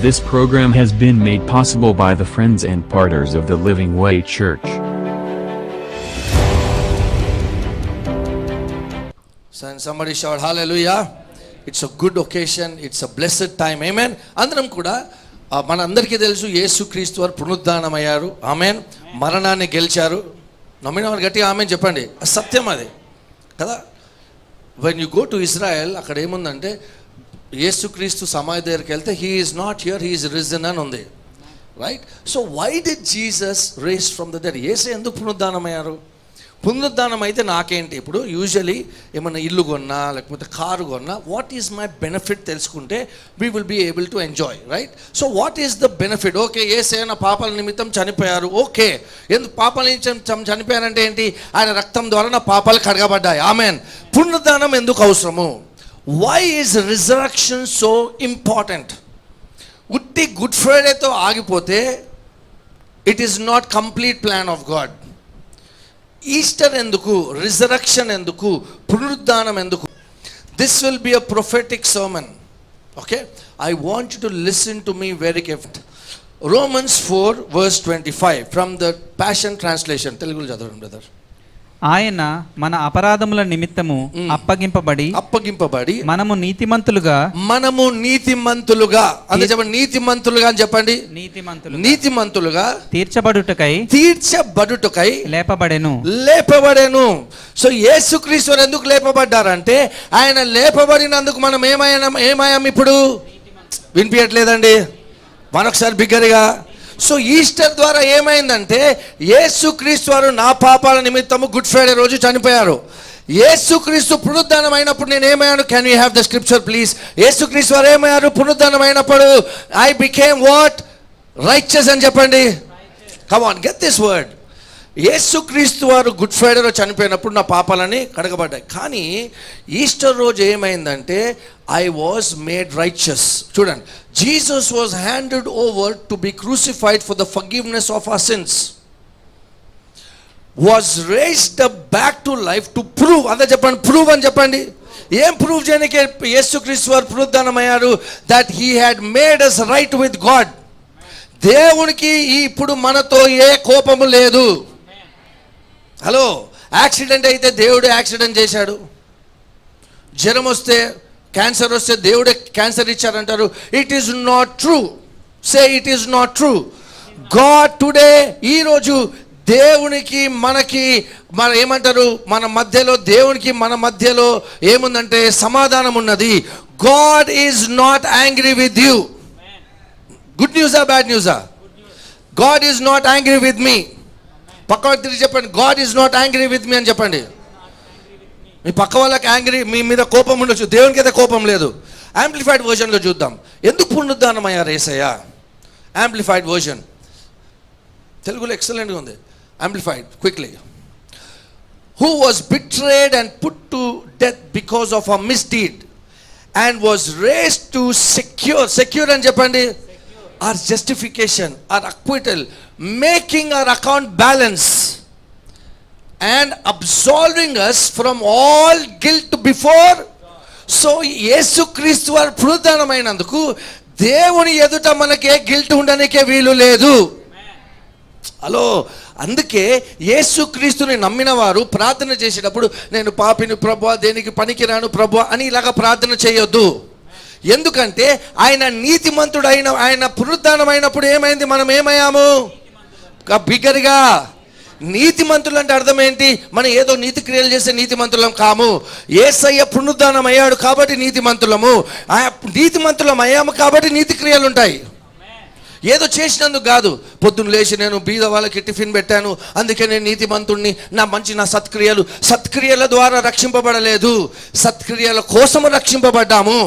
This program has been made possible by the friends and partners of the Living Way Church. Somebody shout hallelujah. It's a good occasion, it's a blessed time. Amen. అందరం కూడా మన అందరికీ తెలుసు యేసుక్రీస్తు వారు పునరుద్ధానమయ్యారు. Amen. మరణాన్ని గెలిచారు. నమ్మిన వారు గట్టిగా ఆమెన్ చెప్పండి. సత్యం అది కదా. When you go to Israel అక్కడ ఏముందంటే యేసుక్రీస్తు సమాధి దగ్గరికి వెళ్తే he is not here, he is risen అని ఉంది, right? So why did Jesus rise from the dead? యేసు ఎందుకు పునరుద్ధానమయ్యారు? పునరుద్ధానం అయితే నాకేంటి? ఇప్పుడు యూజువలీ ఏమన్నా ఇల్లు కొన్నా లేకపోతే కారు కొన్నా వాట్ ఈజ్ మై బెనిఫిట్ తెలుసుకుంటే we will be able to enjoy, right? So what is the benefit? Okay, యేసయ్య పాపాల నిమిత్తం చనిపోయారు. ఓకే, ఎందుకు పాపాల నిమిత్తం చనిపోయారంటే ఏంటి? ఆయన రక్తం ద్వారా నా పాపాలు కడగబడ్డాయి. ఆమెన్. పునరుద్ధానం ఎందుకు అవసరము? Why is resurrection so important? ఉట్టి గుడ్ ఫ్రైడేతో ఆగిపోతే it is not complete plan of God. Easter ఎందుకు? రిజరక్షన్ ఎందుకు? పునరుద్ధానం ఎందుకు? This will be a prophetic sermon. Okay, I want you to listen to me very carefully. Romans 4:25 from the Passion Translation. తెలుగులో చదవండి brother. ఆయన మన అపరాధముల నిమిత్తము అప్పగింపబడి మనము నీతిమంతులుగా అంటే చెప్పండి నీతిమంతులుగా అని చెప్పండి. నీతిమంతులుగా తీర్చబడుటకై లేపబడెను. సో యేసుక్రీస్తు ఎందుకు లేపబడ్డారంటే ఆయన లేపబడినందుకు మనం ఏమయ్యాం ఇప్పుడు? వినిపించట్లేదండి మనొకసారి బిగ్గరగా. సో ఈస్టర్ ద్వారా ఏమైందంటే యేసుక్రీస్తు వారు నా పాపాల నిమిత్తము గుడ్ ఫ్రైడే రోజు చనిపోయారు. యేసుక్రీస్తు పునరుద్ధానం అయినప్పుడు నేను ఏమయ్యాను? Can you have the scripture please? యేసుక్రీస్తు వారు ఏమయ్యారు పునరుద్ధానం అయినప్పుడు? I became what? రైచియస్ అని చెప్పండి. Come on, get this word. యేసుక్రీస్తు వారు గుడ్ ఫ్రైడేలో చనిపోయినప్పుడు నా పాపాలని కడగబడ్డాయి. కానీ ఈస్టర్ రోజు ఏమైందంటే ఐ వాజ్ మేడ్ రైచియస్. చూడండి, Jesus was handed over to be crucified for the forgiveness of our sins, was raised up back to life to prove. అదే చెప్పండి, ప్రూవ్ అని చెప్పండి. ఏం ప్రూవ్ చేయడానికి యేసుక్రీస్తు వారు పునరుద్ధానమయ్యారు? That he had made us right with God. దేవునికి ఇప్పుడు మనతో ఏ కోపము లేదు. హలో, యాక్సిడెంట్ అయితే దేవుడు యాక్సిడెంట్ చేశాడు. జ్వరం వస్తే, క్యాన్సర్ వస్తే దేవుడే క్యాన్సర్ ఇచ్చారంటారు. It is not true. Say it is not true. God today, ఈరోజు దేవునికి మనకి మన ఏమంటారు, మన మధ్యలో దేవునికి మన మధ్యలో ఏముందంటే సమాధానం ఉన్నది. God is not angry with you. Good న్యూసా బ్యాడ్ న్యూసా? God is not angry with me. పక్క తిరిగి చెప్పండి, God is not angry with me అని చెప్పండి. మీ పక్క వాళ్ళకి యాంగ్రీ, మీ మీద కోపం ఉండొచ్చు, దేవునికి అయితే కోపం లేదు. యాంప్లిఫైడ్ వర్షన్లో చూద్దాం. ఎందుకు పునరుద్ధానం అయ్యారు యేసయ్య? యాంప్లిఫైడ్ వర్షన్ తెలుగులో ఎక్సలెంట్గా ఉంది. Amplified quickly. Who was betrayed and put to death because of a misdeed and was raised to secure అని చెప్పండి. our justification, our acquittal, making our account balance and absolving us from all guilt before. So యేసుక్రీస్తు వారు పునరుద్ధానమైనందుకు దేవుని ఎదుట మనకే guilt ఉండనికే వీలు లేదు. Hello, అందుకే యేసుక్రీస్తుని నమ్మిన వారు ప్రార్థన చేసేటప్పుడు నేను పాపిని ప్రభువా, దేనికి పనికిరాను ప్రభువా అని ఇలాగా ప్రార్థన చేయొద్దు. ఎందుకంటే ఆయన నీతిమంతుడైన, ఆయన పునరుద్ధానం అయినప్పుడు ఏమైంది? మనం ఏమయ్యాము? బిగ్గరగా. నీతిమంతులు అంటే అర్థం ఏంటి? మనం ఏదో నీతి క్రియలు చేసే నీతిమంతులం కాము. యేసయ్య పునరుద్ధానం అయ్యాడు కాబట్టి నీతిమంతులము. నీతిమంతులం అయ్యాము కాబట్టి నీతి క్రియలు ఉంటాయి. ఏదో చేసినందుకు కాదు. పొద్దున్న లేచి నేను బీద వాళ్ళకి టిఫిన్ పెట్టాను అందుకే నేను నీతిమంతుణ్ణి, నా సత్క్రియల ద్వారా రక్షింపబడలేదు, సత్క్రియల కోసము రక్షింపబడ్డాము.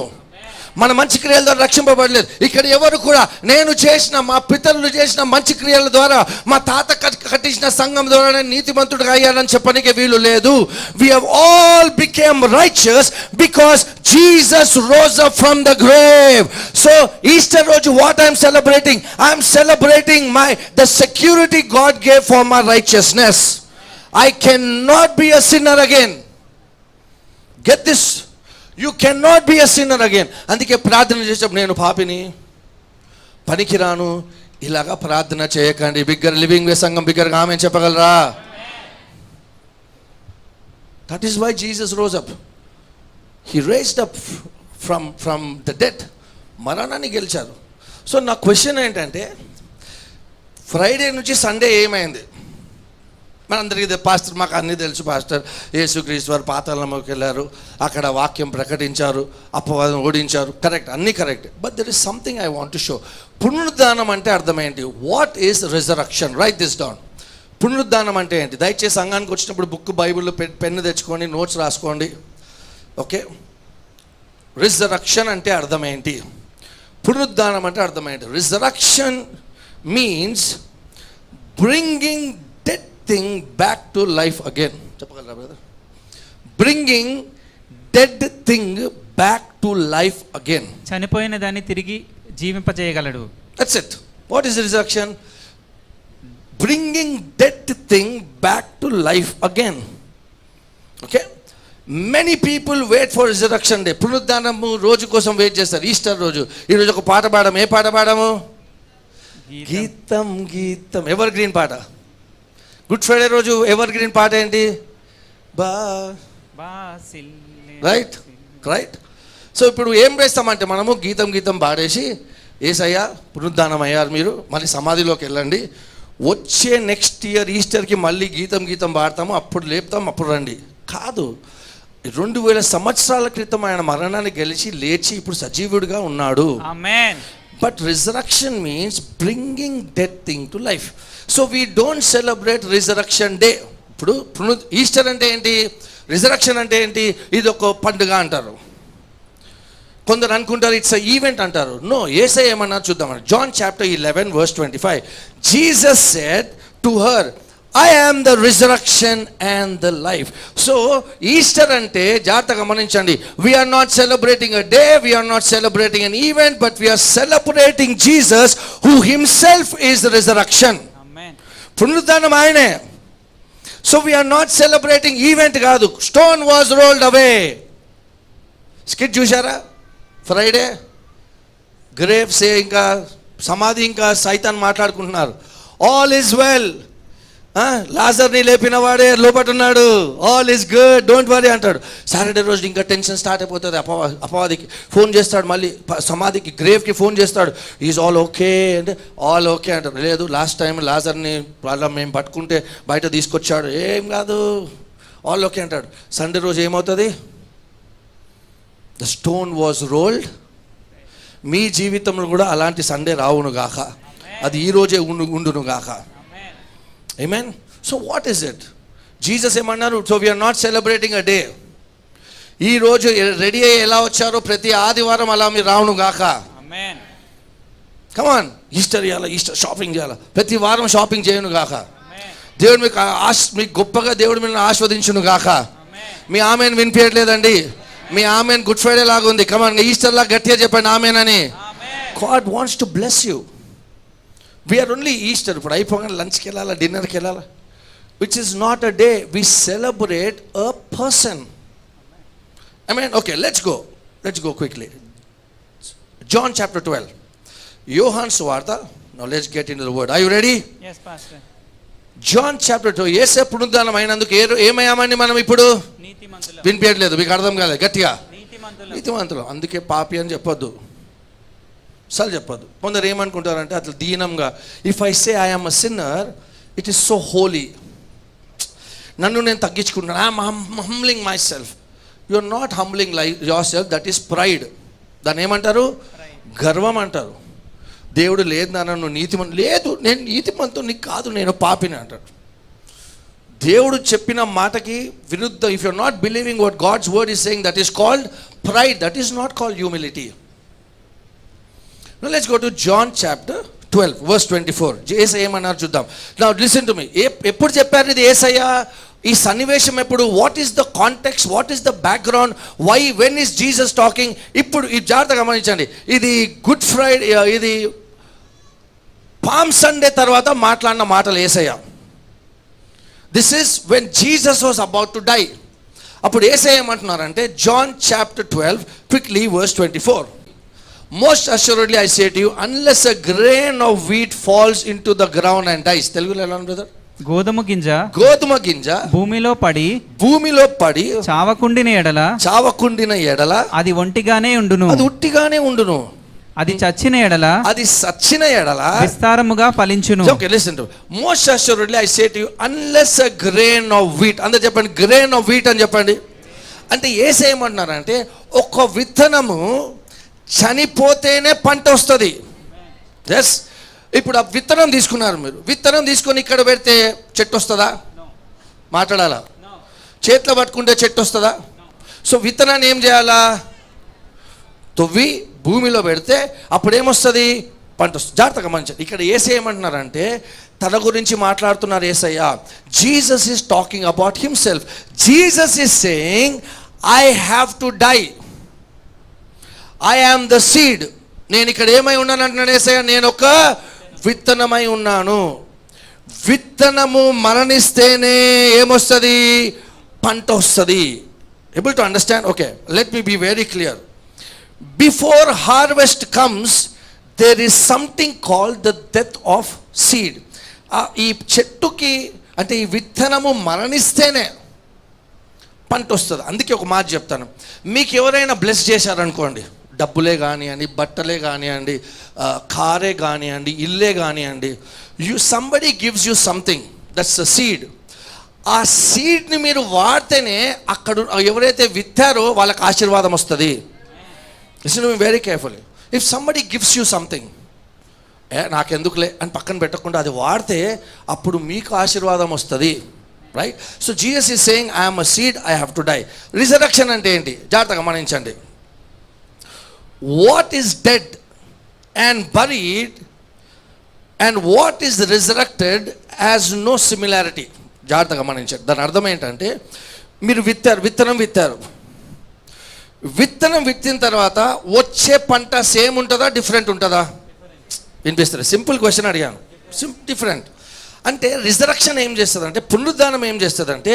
మన మంచి క్రియల ద్వారా రక్షింపబడలేదు. ఇక్కడ ఎవరు కూడా నేను చేసిన, మా పితరులు చేసిన మంచి క్రియల ద్వారా, మా తాత కట్టించిన సంఘం ద్వారా నేను నీతిమంతుడిగా అయ్యానని చెప్పడానికి వీలు లేదు. We have all become righteous because Jesus rose up from the grave. So Easter రోజు what I am celebrating? I am celebrating the security God gave for my righteousness. I cannot be a sinner again. Get this. You cannot be a sinner again. అందుకే ప్రార్థన చేసేటప్పుడు నేను పాపిని, పనికిరాను ఇలాగా ప్రార్థన చేయకండి. బిగ్గర living వే సంఘం బిగ్గరగా ఆమె చెప్పగలరా? That is why Jesus rose up. He raised up from the death. మరణాన్ని గెలిచారు. సో నా క్వశ్చన్ ఏంటంటే, ఫ్రైడే నుంచి సండే ఏమైంది? మనందరికీ పాస్టర్, మాకు అన్నీ తెలుసు పాస్టర్. యేసుక్రీస్తు వారు పాతాళంలోకి వెళ్ళారు, అక్కడ వాక్యం ప్రకటించారు, అపవాదం ఓడించారు. కరెక్ట్, అన్నీ correct. But there is something I want to show. పునరుద్ధానం అంటే అర్థమేంటి? What is resurrection? Write this down. పునరుద్ధానం అంటే ఏంటి? దయచేసి సంఘానికి వచ్చినప్పుడు బుక్, బైబిల్, పెన్ను తెచ్చుకోండి, నోట్స్ రాసుకోండి. ఓకే, రిజరక్షన్ అంటే అర్థం ఏంటి? పునరుద్ధానం అంటే అర్థం ఏంటి? Resurrection means bringing dead thing back to life again. చెప్పగలరా brother? Bringing dead thing back to life again. చనిపోయిన దాన్ని తిరిగి జీవింపజేయగలడు. That's it. What is resurrection? Bringing dead thing back to life again. Okay, many people wait for resurrection day. పునరుద్ధానము రోజు కోసం wait చేస్తారు. Easter రోజు, ఈరోజు ఒక పాట పాడము. ఏ పాట పాడము? గీతం గీతం, ఎవర్ గ్రీన్ పాట. గుడ్ ఫ్రైడే రోజు ఎవర్ గ్రీన్ పాట ఏంటి? Right right. సో ఇప్పుడు ఏం చేస్తామంటే మనము గీతం గీతం పాడేసి, ఏసయ్యా పునరుద్ధానం అయ్యారు మీరు, మళ్ళీ సమాధిలోకి వెళ్ళండి, వచ్చే నెక్స్ట్ ఇయర్ ఈస్టర్కి మళ్ళీ గీతం గీతం పాడతాము, అప్పుడు లేపుతాం, అప్పుడు రండి. కాదు, 2000 సంవత్సరాల క్రితం ఆయన మరణాన్ని గెలిచి లేచి ఇప్పుడు సజీవుడిగా ఉన్నాడు. Amen. But resurrection means bringing dead thing to life. So we don't celebrate resurrection day. ఇప్పుడు ఈస్టర్ అంటే ఏంటి? రిజరక్షన్ అంటే ఏంటి? ఇది ఒక పండుగ అంటారు. కొందరు అనుకుంటారు ఇట్స్ అ ఈవెంట్ అంటారు. నో, యేసయ్య ఏమన్నా చూద్దామని. John chapter 11 verse 25. Jesus said to her, I am the resurrection and the life. So Easter ante జాగ్రత్తగా గమనించండి. We are not celebrating a day, we are not celebrating an event, but we are celebrating Jesus who himself is the resurrection. Amen. పునరుద్ధానం ఆయనే. So we are not celebrating event కాదు. Stone was rolled away. Skit చూశారా? Friday Graves ఇంకా సమాధి ఇంకా సైతాన్ మాట్లాడుకుంటున్నారు. All is well, లాజర్ని లేపిన వాడే లోపట ఉన్నాడు, all is good, don't worry అంటాడు. సాటర్డే రోజు ఇంకా టెన్షన్ స్టార్ట్ అయిపోతుంది. అపవాదికి ఫోన్ చేస్తాడు, మళ్ళీ సమాధికి గ్రేవ్కి ఫోన్ చేస్తాడు, ఈజ్ ఆల్ ఓకే అంటే ఆల్ ఓకే అంటాడు. లేదు, లాస్ట్ టైం లాజర్ని వాళ్ళ మేము పట్టుకుంటే బయట తీసుకొచ్చాడు, ఏం కాదు, ఆల్ ఓకే అంటాడు. సండే రోజు ఏమవుతుంది? The stone was rolled. మీ జీవితంలో కూడా అలాంటి సండే రావును గాక, అది ఈరోజే ఉండును గాక. Amen. So what is it? Jesus ఏమన్నారు? So we are not celebrating a day. ఈ రోజు రెడీ అయ్యి ఎలా వచ్చారో ప్రతి ఆదివారం అలా మీరు రావును గాక. Amen. Come on, ఈస్టర్ చేయాలా, ఈస్టర్ షాపింగ్ చేయాలా, ప్రతి వారం షాపింగ్ చేయను గాక. దేవుడు మీకు గొప్పగా దేవుడు మిమ్మల్ని ఆస్వాదించును గాక. మీ ఆమెన్ వినిపించట్లేదండి? మీ ఆమెన్ గుడ్ ఫ్రైడే లాగా ఉంది. కమాన్, ఈస్టర్ లాగా గట్టిగా చెప్పండి ఆమెన్ అని. God wants to bless you. We are only Easter. ఇప్పుడు అయిపోగానే లంచ్కి వెళ్ళాలా, డిన్నర్కి వెళ్ళాలా, which is not a day. We celebrate a person. Amen. Okay, let's go quickly. John chapter 12. యోహాను సువార్త. Now let's get into the word. Are you ready? Yes, pastor. John chapter 2. యేసు పునరుద్ధానం అయినందుకు ఏమయ్యామండి మనం ఇప్పుడు? నీతిమంతులు. వినిపించట్లేదు, మీకు అర్థం కాలేదు, గట్టిగా. నీతిమంతులు. అందుకే పాపి అని చెప్పొద్దు, అసలు చెప్పద్దు. కొందరు ఏమనుకుంటారంటే అట్లా దీనంగా, if I say I am a sinner, it is so holy. నన్ను నేను తగ్గించుకుంటాను, I'm humbling myself. You are not humbling yourself, that is pride. దాన్ని ఏమంటారు? గర్వం అంటారు. దేవుడు లేదు నాన్న నువ్వు నీతిమంతుడు, లేదు నేను నీతిమంతుడిని కాదు, నేను పాపిని అంటాడు. దేవుడు చెప్పిన మాటకి విరుద్ధ, if you are not believing what God's word is saying, that is called pride, that is not called humility. Now let's go to John chapter 12 verse 24. Yesayya ఏమన్నారు చూద్దాం. Now listen to me. ఎప్పుడు చెప్పారు ఇది యేసయ్య? ఈ సన్నివేశం ఎప్పుడు? What is the context, what is the background, why, when is Jesus talking? ఇప్పుడు ఈ జాగ్రత్తగా గమనించండి. ఇది గుడ్ ఫ్రైడే, ఇది పామ్ సండే తర్వాత మాట్లాడిన మాటలు Yesayya. This is when Jesus was about to die. అప్పుడు యేసయ్య ఏమంటున్నారంటే, John chapter 12 quickly verse 24. Most assuredly I say to you, unless a grain of wheat falls into the ground and dies. తెలుగులో ఎలా brother? గోధుమ గింజ భూమిలో పడి చావకుండిన ఎడల అది ఒంటిగానే ఉండును. అది చచ్చిన ఎడల విస్తారముగా ఫలించును. Okay, listen to most assuredly I say to you, unless a grain of wheat. అందరూ చెప్పండి grain of wheat అని చెప్పండి. అంటే ఏసేయమంటున్నారంటే ఒక విత్తనము చనిపోతేనే పంట వస్తుంది. ఎస్, ఇప్పుడు ఆ విత్తనం తీసుకున్నారు మీరు. విత్తనం తీసుకొని ఇక్కడ పెడితే చెట్టు వస్తుందా? మాట్లాడాలా? చేతిలో పట్టుకుంటే చెట్టు వస్తుందా? సో విత్తనాన్ని ఏం చేయాలా? తవ్వి భూమిలో పెడితే అప్పుడు ఏమొస్తుంది? పంట వస్తుంది. జాగ్రత్తగా మంచి ఇక్కడ ఏసేయమంటున్నారంటే తన గురించి మాట్లాడుతున్నారు Esayya. Jesus is talking about himself. Jesus is saying I have to die, I am the seed. నేను ఇక్కడ ఏమై ఉన్నాను అంటున్నాడు ఏసయ్య, నేను ఒక విత్తనమై ఉన్నాను. విత్తనము మరణిస్తేనే ఏమొస్తుంది? పంట వస్తుంది. Able to understand? Okay, let me be very clear. Before harvest comes there is something called the death of seed. ఈ చెట్టుకి అంటే ఈ విత్తనము మరణిస్తేనే పంట వస్తుంది. అందుకే ఒక మాట చెప్తాను, మీకు ఎవరైనా బ్లెస్ చేశారనుకోండి, డబ్బులే కానివ్వండి, బట్టలే కానివ్వండి, కారే కానివ్వండి, ఇల్లే కానివ్వండి, somebody gives you something, that's a seed. ఆ సీడ్ని మీరు వాడితేనే అక్కడ ఎవరైతే విత్తారో వాళ్ళకి ఆశీర్వాదం వస్తుంది. Listen to me very carefully. If somebody gives you something, నాకెందుకులే అని పక్కన పెట్టకుండా అది వాడితే అప్పుడు మీకు ఆశీర్వాదం వస్తుంది. Right? So Jesus is saying I am a seed, I have to die. Resurrection అంటే ఏంటి? జాగ్రత్తగా గమనించండి. What is dead and buried and what is resurrected has no similarity. జాగ్రత్తగా గమనించండి. దాని అర్థం ఏంటంటే, మీరు విత్తనం విత్తిన తర్వాత వచ్చే పంట సేమ్ ఉంటుందా, డిఫరెంట్ ఉంటుందా? వినిపిస్తుంది. సింపుల్ క్వశ్చన్ అడిగాను. డిఫరెంట్ అంటే రిజరక్షన్ ఏం చేస్తుంది అంటే, పునరుద్ధానం ఏం చేస్తుంది అంటే,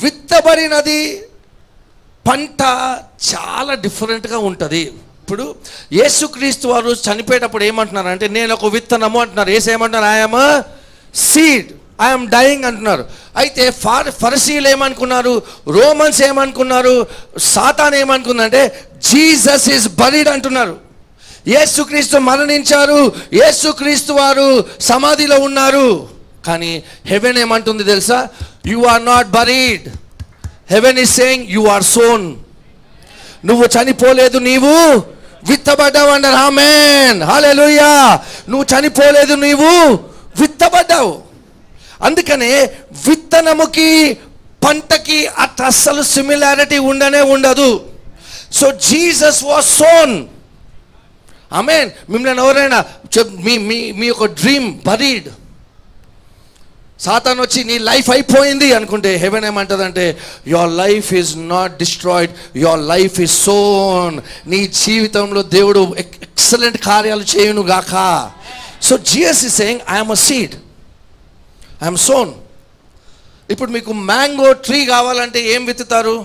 విత్తబడినది పంట చాలా డిఫరెంట్గా ఉంటుంది. ఇప్పుడు యేసుక్రీస్తు వారు చనిపోయేటప్పుడు ఏమంటున్నారంటే, నేను ఒక విత్తనము అంటున్నారు. ఏమంటున్నారు? I am seed, I am dying అంటున్నారు. అయితే ఫరిసీయులు ఏమనుకున్నారు, రోమన్స్ ఏమనుకున్నారు, సాతాన్ ఏమనుకుందంటే జీసస్ ఈజ్ బరీడ్ అంటున్నారు. యేసుక్రీస్తు మరణించారు, యేసుక్రీస్తు వారు సమాధిలో ఉన్నారు. కానీ హెవెన్ ఏమంటుంది తెలుసా? You are not buried. Heaven is saying you are sown. నువ్వు చనిపోలేదు, నీవు విత్తబడ్డావు అన్నారు. ఆమేన్, హల్లెలూయా. నువ్వు చనిపోలేదు, నీవు విత్తబడ్డావు. అందుకనే విత్తనముకి పంటకి అస్సలు సిమిలారిటీ ఉండదు. సో జీసస్ వాస్ సోన్. ఆమేన్. మిమ్మల్ని ఎవరైనా మీ యొక్క డ్రీమ్ బరీడ్, సాతాన్ వచ్చి నీ లైఫ్ అయిపోయింది అనుకుంటే, హెవెన్ ఏమంటుందంటే, your life is not destroyed, your life is sown. నీ జీవితంలో దేవుడు ఎక్సలెంట్ కార్యాలు చేయును గాక. So Jesus is saying I am a seed, I am sown. ఇప్పుడు మీకు మ్యాంగో ట్రీ కావాలంటే ఏం విత్తుతారు?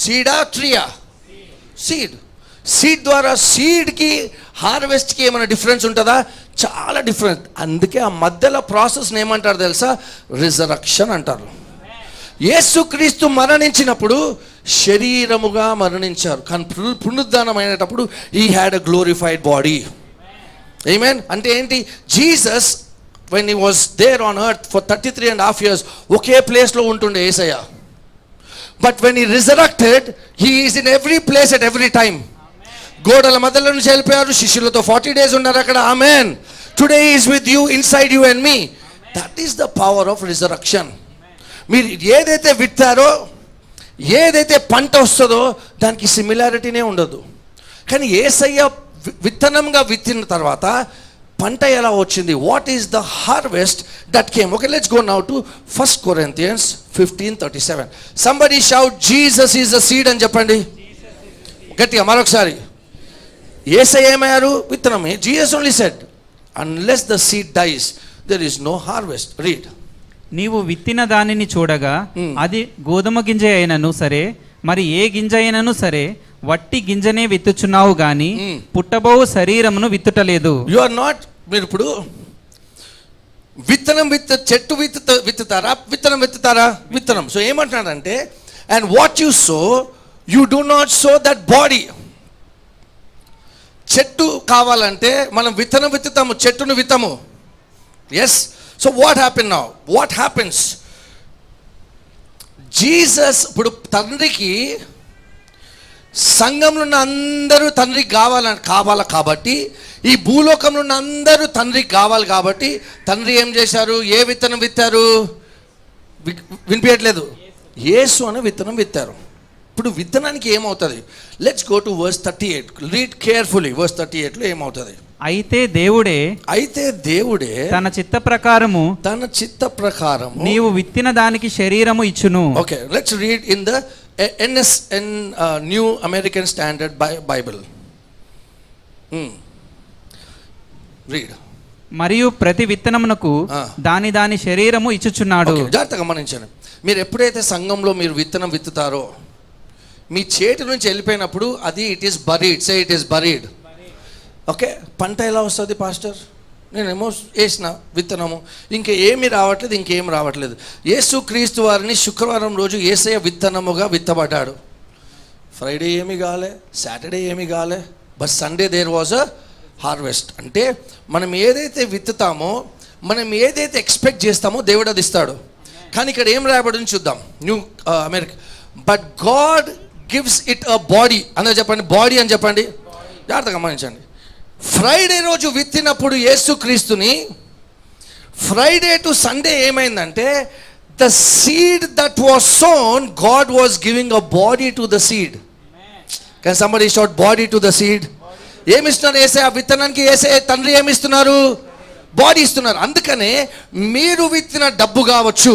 సీడా, ట్రీయా? సీడ్. సీడ్ ద్వారా సీడ్కి హార్వెస్ట్కి ఏమైనా డిఫరెన్స్ ఉంటుందా? చాలా డిఫరెంట్. అందుకే ఆ మధ్యలో ప్రాసెస్ని ఏమంటారు తెలుసా? రిజరక్షన్ అంటారు. యేసుక్రీస్తు మరణించినప్పుడు శరీరముగా మరణించారు, కానీ పునరుద్ధానం అయినప్పుడు he had a glorified body. Amen. అంటే ఏంటి? Jesus when he was there on earth for 33.5 years ఒకే ప్లేస్లో ఉంటుండే Yesayya. But when he resurrected, he is in every place at every time. గోడల మధ్యలో నుంచి వెళ్ళిపోయారు, శిష్యులతో 40 days ఉన్నారు అక్కడ. Amen. Today is with you, inside you and me. That is the power of resurrection. మీరు ఏదైతే విత్తారో, ఏదైతే పంట వస్తుందో దానికి సిమిలారిటీనే ఉండదు. కానీ యేసయ్య విత్తనంగా విత్తిన తర్వాత పంట ఎలా వచ్చింది? What is the harvest that came? Okay, let's go now to 1 Corinthians 15:37. Somebody shout Jesus is the seed అని చెప్పండి గట్టిగా మరొకసారి. యేసయ్య ఏమయ్యారు? విత్తనమే. Jesus only said unless the seed dies there is no harvest. Read. నీవు విత్తిన దానిని చూడగా అది గోధుమ గింజ అయినను సరే, మరి ఏ గింజ అయినను సరే, వట్టి గింజనే విత్తుచున్నావు గాని పుట్టబోవు శరీరమును విత్తుటలేదు. యు ఆర్ నాట్, మీరు ఇప్పుడు చెట్టు విత్తుతారా, విత్తనం విత్తుతారా? విత్తనం. సో ఏమంటున్నాడంటే, and what you sow you do not sow that body. చెట్టు కావాలంటే మనం విత్తనం విత్తుతాము, చెట్టును విత్తము. Yes. So what happen now? What happens? Jesus ఇప్పుడు తండ్రికి, సంఘంలో ఉన్న అందరూ తండ్రికి కావాలి కాబట్టి, ఈ భూలోకంలో ఉన్న అందరూ తండ్రికి కావాలి కాబట్టి, తండ్రి ఏం చేశారు? ఏ విత్తనం విత్తారు? వినిపించట్లేదు. యేసు అనే విత్తనం విత్తారు. ఇప్పుడు విత్తనానికి ఏమవుతుంది? Let's go to verse 38. Read carefully. Verse 38లో ఏమవుతుంది? అయితే దేవుడే తన చిత్త ప్రకారము నీవు విత్తిన దానికి శరీరము ఇచ్చును. Okay, let's read in the new American standard Bible. Read. మరియు ప్రతి విత్తనమునకు దాని శరీరము ఇచ్చుచున్నాడు. జాగ్రత్తగా గమనించండి. మీరు ఎప్పుడైతే సంఘంలో మీరు విత్తనం విత్తుతారో, మీ చేతి నుంచి వెళ్ళిపోయినప్పుడు అది it is buried. Say it is buried. Okay, పంట ఎలా వస్తుంది పాస్టర్? నేనేమో వేసిన విత్తనము, ఇంకేమీ రావట్లేదు, ఇంకేం రావట్లేదు. యేసు క్రీస్తు వారిని శుక్రవారం రోజు యేసయ్య విత్తనముగా విత్తబడ్డాడు. ఫ్రైడే ఏమి కాలే, సాటర్డే ఏమి కాలే, but Sunday there was a harvest. అంటే మనం ఏదైతే విత్తుతామో, మనం ఏదైతే ఎక్స్పెక్ట్ చేస్తామో దేవుడు అది ఇస్తాడు. కానీ ఇక్కడ ఏం రాయబడింది చూద్దాం. New America. But God gives it a body. అందరూ చెప్పండి, బాడీ అని చెప్పండి. జాగ్రత్తగా గమనించండి. ఫ్రైడే రోజు విత్తినప్పుడు యేసుక్రీస్తుని, ఫ్రైడే టు సండే ఏమైందంటే, the seed that was sown, God was giving a body to the seed. Can somebody shout body to the seed? ఏమిస్తున్నారు యేసయ్య? ఆ విత్తనానికి యేసయ్య తండ్రి ఏమిస్తున్నారు? బాడీ ఇస్తున్నారు. అందుకనే మీరు విత్తిన డబ్బు కావచ్చు,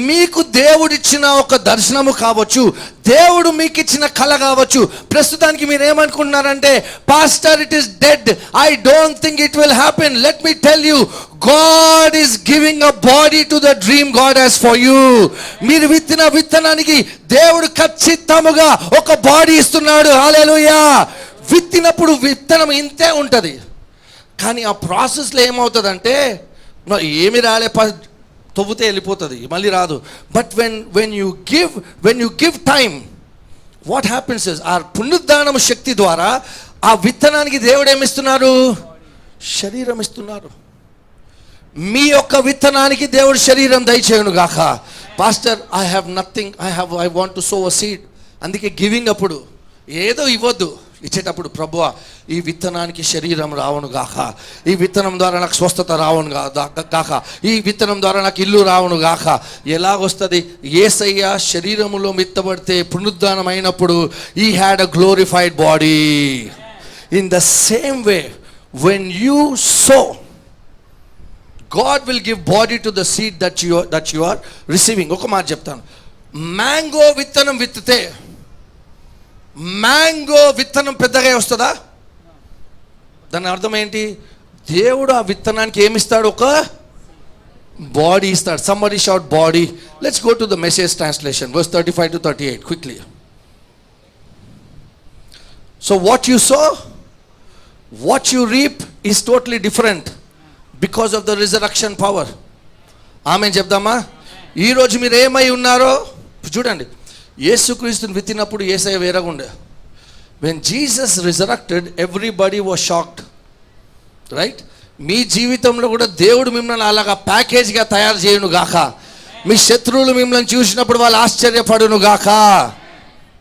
మీకు దేవుడిచ్చిన ఒక దర్శనము కావచ్చు, దేవుడు మీకు ఇచ్చిన కళ కావచ్చు, ప్రస్తుతానికి మీరు ఏమనుకుంటున్నారంటే, pastor it is dead, I don't think it will happen. Let me tell you, God is giving a body to the dream God has for you. మీరు విత్తిన విత్తనానికి దేవుడు ఖచ్చితంగా ఒక బాడీ ఇస్తున్నాడు. హల్లెలూయా. విత్తినప్పుడు విత్తనం ఇంతే ఉంటుంది, కానీ ఆ ప్రాసెస్లో ఏమవుతుందంటే, ఏమి రాలే, తవ్వుతే వెళ్ళిపోతుంది, మళ్ళీ రాదు. But when you give time, what happens is, ఆ పునరుద్ధానము శక్తి ద్వారా ఆ విత్తనానికి దేవుడు ఏమిస్తున్నారు? శరీరం ఇస్తున్నారు. మీ యొక్క విత్తనానికి దేవుడు శరీరం దయచేయును గాక. Pastor, I have nothing, I want to so a seed. అందుకే గివింగ్ అప్పుడు ఏదో ఇవ్వద్దు, ఇచ్చేటప్పుడు ప్రభువా ఈ విత్తనానికి శరీరం రావును గాక, ఈ విత్తనం ద్వారా నాకు స్వస్థత రావును గాక, ఈ విత్తనం ద్వారా నాకు ఇల్లు రావును గాక. ఎలాగొస్తుంది? యేసయ్య శరీరములో విత్తబడితే పునరుద్ధానం అయినప్పుడు he had a glorified body. In the same way, when you sow, God will give body to the seed that you are receiving. ఒక మాట చెప్తాను. మ్యాంగో విత్తనం విత్తితే, మ్యాంగో విత్తనం పెద్దగా వస్తుందా? దాని అర్థం ఏంటి? దేవుడు ఆ విత్తనానికి ఏమిస్తాడు? ఒక బాడీ ఇస్తాడు. somebody shout body. Let's go to the Message translation, verse 35 to 38 quickly. So what you sow, what you reap is totally different because of the resurrection power. Amen చెప్దామా? ఈరోజు మీరు ఏమై ఉన్నారో చూడండి. యేసుక్రీస్తుని విత్తినప్పుడు యేసయ్య వేరేగా ఉండే. When Jesus resurrected, everybody was shocked, right? మీ జీవితంలో కూడా దేవుడు మిమ్మల్ని అలాగా ప్యాకేజ్గా తయారు చేయను గాక. మీ శత్రువులు మిమ్మల్ని చూసినప్పుడు వాళ్ళు ఆశ్చర్యపడును గాక.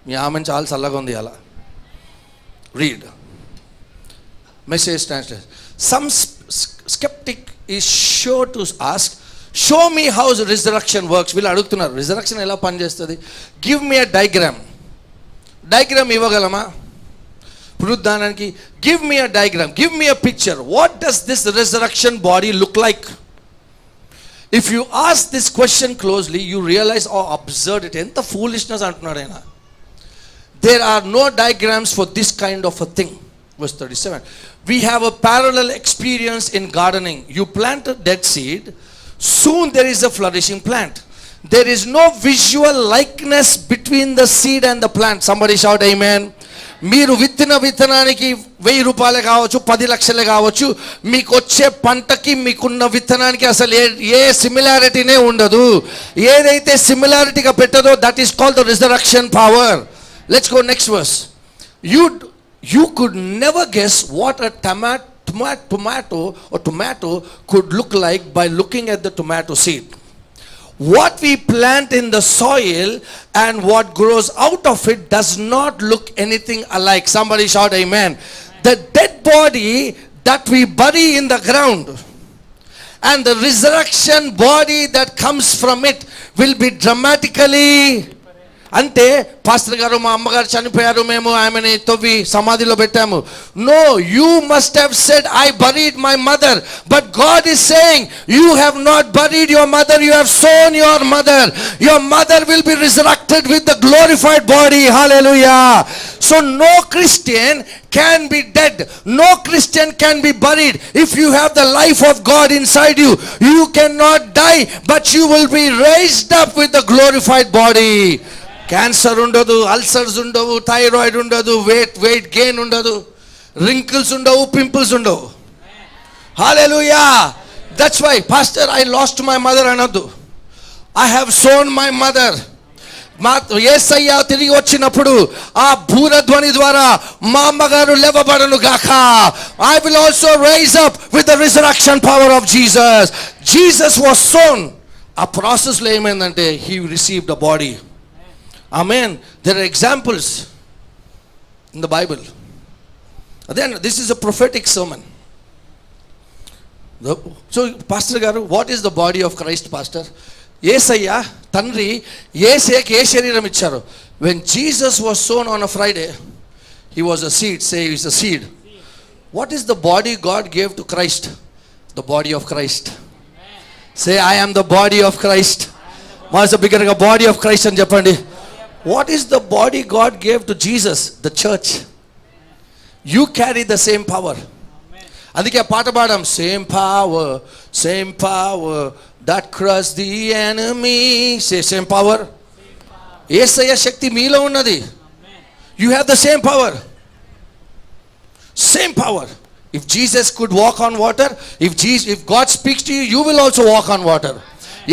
మీ ఆమె చాలా చల్లగా ఉంది అలా. Read Message translation. Some skeptic is sure to ask, show me how resurrection works. వీళ్ళు అడుగుతున్నారు, రిజరక్షన్ ఎలా పనిచేస్తుంది? గివ్ మీ అ డయాగ్రామ్ ఇవ్వగలమా పునరుద్ధానానికి? Give me a diagram, give me a picture. What does this resurrection body look like? If you ask this question closely, you realize or observe it. ఎంత foolishness అంటున్నాడు ఆయన. There are no diagrams for this kind of a thing. Verse 37. We have a parallel experience in gardening. You plant a dead seed, soon there is a flourishing plant. There is no visual likeness between the seed and the plant. Somebody shout amen. మీరు విత్తిన విత్తనానికి 1000 రూపాయలు కావచ్చు, 10 లక్షలు కావచ్చు, మీకు వచ్చే పంటకి మీకున్న విత్తనానికి అసలు ఏ సిమిలారిటీనే ఉండదు. ఏదైతే సిమిలారిటీగా పెట్టదో that is called the resurrection power. Let's go next verse. You could never guess what a tomato could look like by looking at the tomato seed. What we plant in the soil and what grows out of it does not look anything alike. Somebody shout amen. The dead body that we bury in the ground and the resurrection body that comes from it will be dramatically. అంటే pastor గారు మా అమ్మగారు చనిపోయారు, మేము ఆమెని తవ్వి సమాధిలో పెట్టాము. No, you must have said I buried my mother. But God is saying you have not buried your mother, you have sown your mother. Your mother will be resurrected with the glorified body. Hallelujah. So no Christian can be dead, no Christian can be buried. If you have the life of God inside you, you cannot die, but you will be raised up with the glorified body. Cancer ఉండదు, ulcers ఉండవు, thyroid ఉండదు, weight gain ఉండదు, wrinkles ఉండవు, pimples ఉండవు. Hallelujah. That's why pastor I lost my mother అనొద్దు. I have sown my mother. Yesayya తిరిగి వచ్చినప్పుడు ఆ భూరధ్వని ద్వారా మా అమ్మగారు లేవబడను గాక. I will also rise up with the resurrection power of Jesus. Jesus was sown. ఆ ప్రాసెస్లో ఏమైందంటే he received a body. Amen. There are examples in the Bible. అదే this is a prophetic sermon. So pastor గారు, what is the body of Christ pastor? Yesayya తండ్రి యేసేకి ఏ శరీరం ఇచ్చారు? when Jesus was sown on a Friday, he was a seed. Say he is a seed. What is the body God gave to Christ? The body of Christ. Say I am the body of Christ. What's the bigger body of Christ అని చెప్పండి. What is the body God gave to Jesus? The church. You carry the same power. అందుకే పాట పాడాం, same power that crush the enemy. Say same power. Yesayya శక్తి మీలో ఉన్నది. You have the same power. Same power. If Jesus could walk on water, if God speaks to you, you will also walk on water.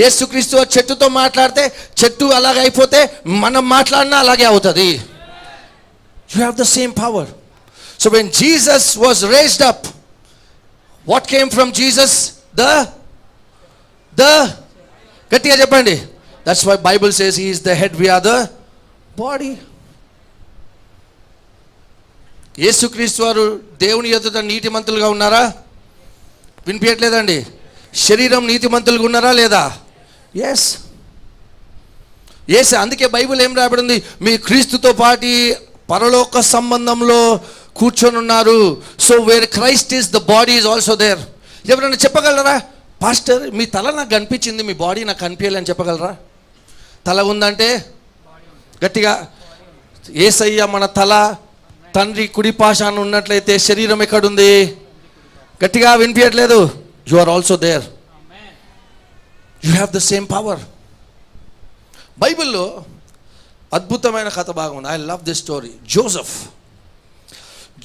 యేసుక్రీస్తు చెట్టుతో మాట్లాడితే చెట్టు అలాగే అయిపోతే మనం మాట్లాడినా అలాగే అవుతుంది. You have the same power. So when Jesus was raised up, what came from Jesus? The గట్టిగా చెప్పండి. That's why Bible says he is the head, we are the body. Yesukristu వారు దేవుని ఎదుట నీతిమంతులుగా ఉన్నారా? వినిపించట్లేదండి. శరీరం నీతిమంతులుగా ఉన్నారా లేదా? ఎస్. అందుకే బైబిల్ ఏం రాయబడింది? మీ క్రీస్తుతో పాటు పరలోక సంబంధంలో కూర్చొని ఉన్నారు. So where Christ is the body is also there. ఎవరైనా చెప్పగలరా? పాస్టర్ మీ తల నాకు కనిపించింది, మీ బాడీ నాకు కనిపించాలని చెప్పగలరా? తల ఉందంటే గట్టిగా. యేసయ్య మన తల, తండ్రి కుడి పాశాన ఉన్నట్లయితే శరీరం ఎక్కడుంది? గట్టిగా వినిపించట్లేదు. You are also there. You have the same power. బైబిల్లో అద్భుతమైన కథ భాగం ఉంది. I love this story.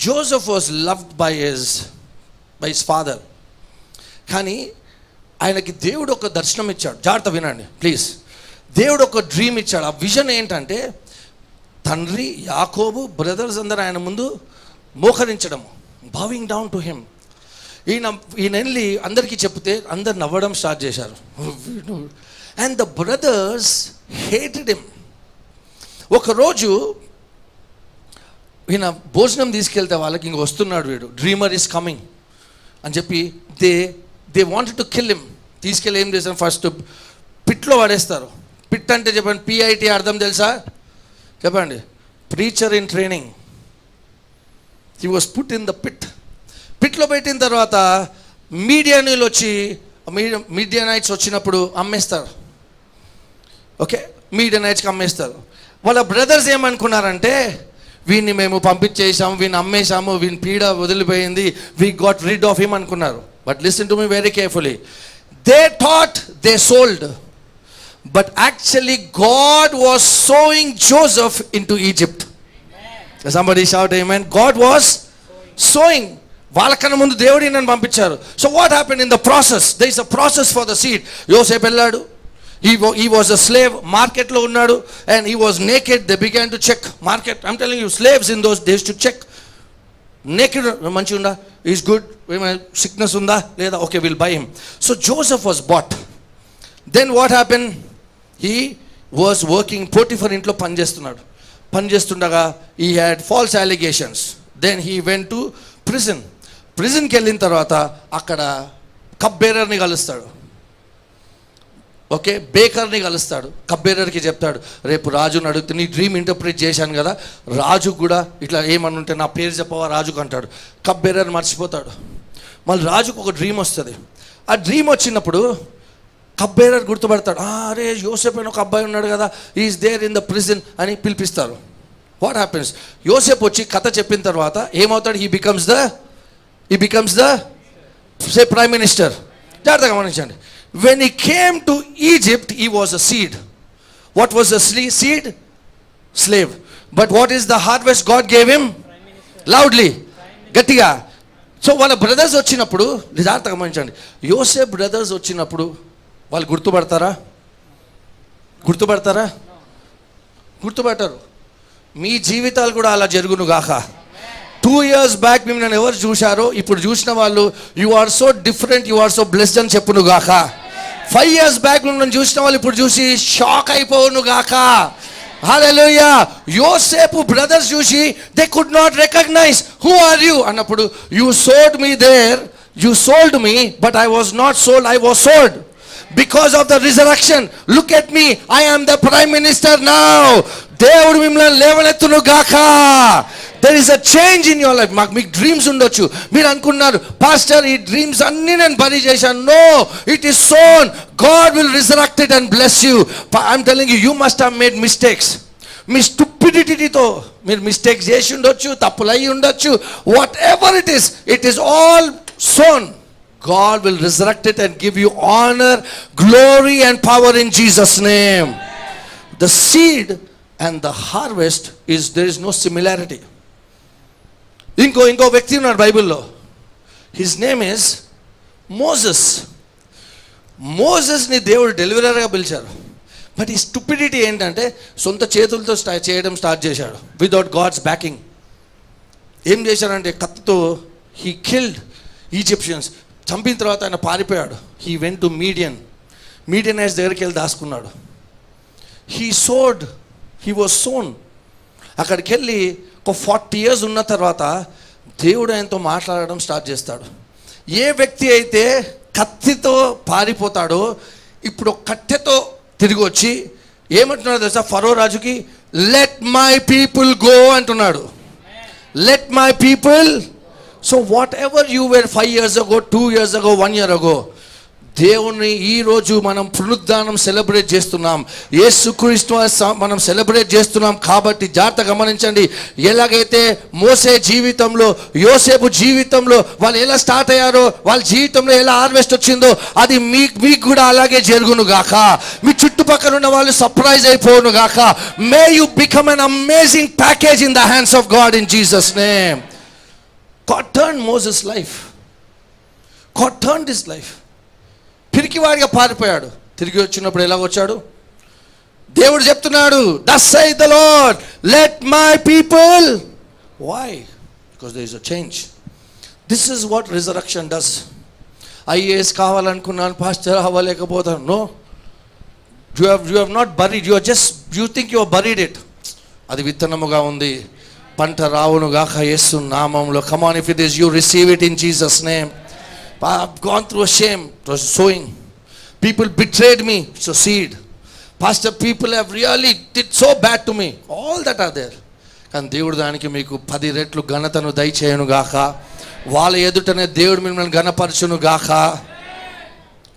Joseph was loved by his father. కానీ ఆయనకి దేవుడు ఒక దర్శనం ఇచ్చాడు. జాగ్రత్త వినండి ప్లీజ్. దేవుడు ఒక డ్రీమ్ ఇచ్చాడు. ఆ విజన్ ఏంటంటే తండ్రి యాకోబు బ్రదర్స్ అందరూ ఆయన ముందు మోకరించడం, బావింగ్ డౌన్ టు హిమ్. ఈయన వెళ్ళి అందరికీ చెప్తే అందరు నవ్వడం స్టార్ట్ చేశారు. And the brothers hated him. ఒకరోజు ఈయన భోజనం తీసుకెళ్తే వాళ్ళకి ఇంక వస్తున్నాడు వీడు, డ్రీమర్ ఈస్ కమింగ్ అని చెప్పి they wanted to kill him. తీసుకెళ్ళి ఏం చేశారు? ఫస్ట్ పిట్లో పడేస్తారు. పిట్ అంటే చెప్పండి, PIT అర్థం తెలుసా? చెప్పండి. Preacher in training. He was put in the పిట్లో పెట్టిన తర్వాత మీడియానైట్స్ వచ్చినప్పుడు అమ్మేస్తారు. ఓకే, మీడియానైట్స్కి అమ్మేస్తారు. వాళ్ళ బ్రదర్స్ ఏమనుకున్నారంటే వీడిని మేము పంపించేసాము, వీడిని అమ్మేశాము, వీని పీడ వదిలిపోయింది, we got rid of him అనుకున్నారు. But listen to me very carefully. They thought they sold, but actually God was sowing Joseph in to Egypt. Somebody shout amen. God was sowing. వాళ్ళకన్నా ముందు దేవుడు నన్ను పంపించారు. So what happened in the process? There is a process for the seed. Yosepu వెళ్ళాడు. He was a slave. మార్కెట్లో ఉన్నాడు. And he was naked. They began to check market. I'm telling you, slaves in those days to check. Naked, మంచి ఉందా? Is good. Sickness ఉందా? లేదా? Okay, we'll buy him. So Joseph was bought. Then what happened? He was working. పోటిఫర్ ఇంట్లో పనిచేస్తుండగా he had false allegations. Then he went to prison. ప్రిజన్కి వెళ్ళిన తర్వాత అక్కడ cup బేరర్ని కలుస్తాడు. Okay, బేకర్ని కలుస్తాడు. కప్ బేరర్కి చెప్తాడు, రేపు రాజుని అడుగుతూ నీ డ్రీమ్ ఇంటర్ప్రిట్ చేశాను కదా, రాజు కూడా ఇట్లా ఏమన్నా ఉంటే నా పేరు చెప్పవా రాజుకు అంటాడు. కప్ బేరర్ మర్చిపోతాడు. మళ్ళీ రాజుకు ఒక డ్రీమ్ వస్తుంది. ఆ డ్రీమ్ వచ్చినప్పుడు కప్ బేరర్ గుర్తుపడతాడు. అరే యోసేపు అని ఒక అబ్బాయి ఉన్నాడు కదా, is there in the prison అని పిలిపిస్తారు. What happens? యోసేపు వచ్చి కథ చెప్పిన తర్వాత ఏమవుతాడు? He becomes the say prime minister. జాగ్రత్తగా గమనించండి. When he came to Egypt, he was a seed. What was the seed? Slave. But what is the harvest God gave him? Loudly. గట్టిగా. So వాళ్ళ బ్రదర్స్ వచ్చినప్పుడు జాగ్రత్తగా గమనించండి. యోసేపు brothers వచ్చినప్పుడు వాళ్ళు గుర్తుపడతారు. మీ జీవితాలు కూడా అలా జరుగును గాక. 2 years బ్యాక్ మిమ్మల్ని ఎవరు చూశారో ఇప్పుడు చూసిన వాళ్ళు you are so different, you are so blessed అని చెప్పును గాక. 5 years బ్యాక్ మిమ్మల్ని చూసిన వాళ్ళు ఇప్పుడు చూసి షాక్ అయిపోవును గాక. హల్లెలూయా. యోసేపు బ్రదర్స్ చూసి they could not recognize who are you అన్నప్పుడు, you sold me there, you sold me, but I was not sold, I was sold because of the resurrection. Look at me, I am the prime minister now. దేవుడు మిమ్మల్ని లేవనెత్తును గాక. There is a change in your life. మీకు dreams ఉండొచ్చు. మీరు అనుకున్నారు, pastor ఈ dreams అన్నీ నేను బరీ చేశాను. No, it is sown. God will resurrect it and bless you. I'm telling you, you must have made mistakes. మీ స్టూపిడిటీతో మీరు మిస్టేక్స్ చేసి ఉండొచ్చు, తప్పులు అయి ఉండొచ్చు. What ever it is all sown. God will resurrect it and give you honor, glory and power in Jesus' name. The seed and the harvest there is no similarity. ఇంకో వ్యక్తి ఉన్నాడు బైబిల్లో. హిస్ నేమ్ ఇస్ మోసెస్ని దేవుడు డెలివరర్గా పిలిచారు. But ఈ stupidity ఏంటంటే సొంత చేతులతో చేయడం స్టార్ట్ చేశాడు వితౌట్ గాడ్స్ బ్యాకింగ్. ఏం చేశాడంటే కత్తితో హీ కిల్డ్ ఈజిప్షియన్స్. చంపిన తర్వాత ఆయన పారిపోయాడు. హీ వెంట్ టు మీడియనైట్స్ దగ్గరికి వెళ్ళి దాచుకున్నాడు. హీ వాజ్ సోన్. అక్కడికి వెళ్ళి ఒక 40 years ఉన్న తర్వాత దేవుడు ఆయనతో మాట్లాడడం స్టార్ట్ చేస్తాడు. ఏ వ్యక్తి అయితే కత్తితో పారిపోతాడో ఇప్పుడు కట్టెతో తిరిగి వచ్చి ఏమంటున్నాడు తెలుసా? ఫరో రాజుకి, లెట్ మై పీపుల్ గో అంటున్నాడు. Let my people. So whatever you were 5 years ago, 2 years ago, 1 year ago, దేవుణ్ణి ఈరోజు మనం పునరుద్ధానం సెలబ్రేట్ చేస్తున్నాం. యేసుక్రీస్తు మనం సెలబ్రేట్ చేస్తున్నాం. కాబట్టి జాగ్రత్త గమనించండి. ఎలాగైతే మోసే జీవితంలో, యోసేపు జీవితంలో వాళ్ళు ఎలా స్టార్ట్ అయ్యారో, వాళ్ళ జీవితంలో ఎలా హార్వెస్ట్ వచ్చిందో అది మీకు కూడా అలాగే జరుగును గాక. మీ చుట్టుపక్కల ఉన్న వాళ్ళు సర్ప్రైజ్ అయిపోను గాక. May you become an amazing package in the hands of God in Jesus name. God turned Moses' life. God turned his life. పిరికివాడిగా పారిపోయాడు. తిరిగి వచ్చినప్పుడు ఎలా వచ్చాడు? దేవుడు చెప్తున్నాడు, thus saith the Lord, let my people. Why? Because there is a change. This is what resurrection does. IAS కావాలనుకున్నాను, pastor అవ్వలేకపోతాను. No, you have not buried. You think you have buried it. అది విత్తనముగా ఉంది. పంట రావును గాక యేసు నామములో. Come on, if it is, you receive it in Jesus' name. I've gone through a shame. It was sowing. People betrayed me. So seed. Pastor, people have really did so bad to me. All that are there. కానీ దేవుడు దానికి మీకు 10 రెట్లు ఘనతను దయచేయను గాక. వాళ్ళ ఎదుటనే దేవుడు మిమ్మల్ని ఘనపరచును గాక.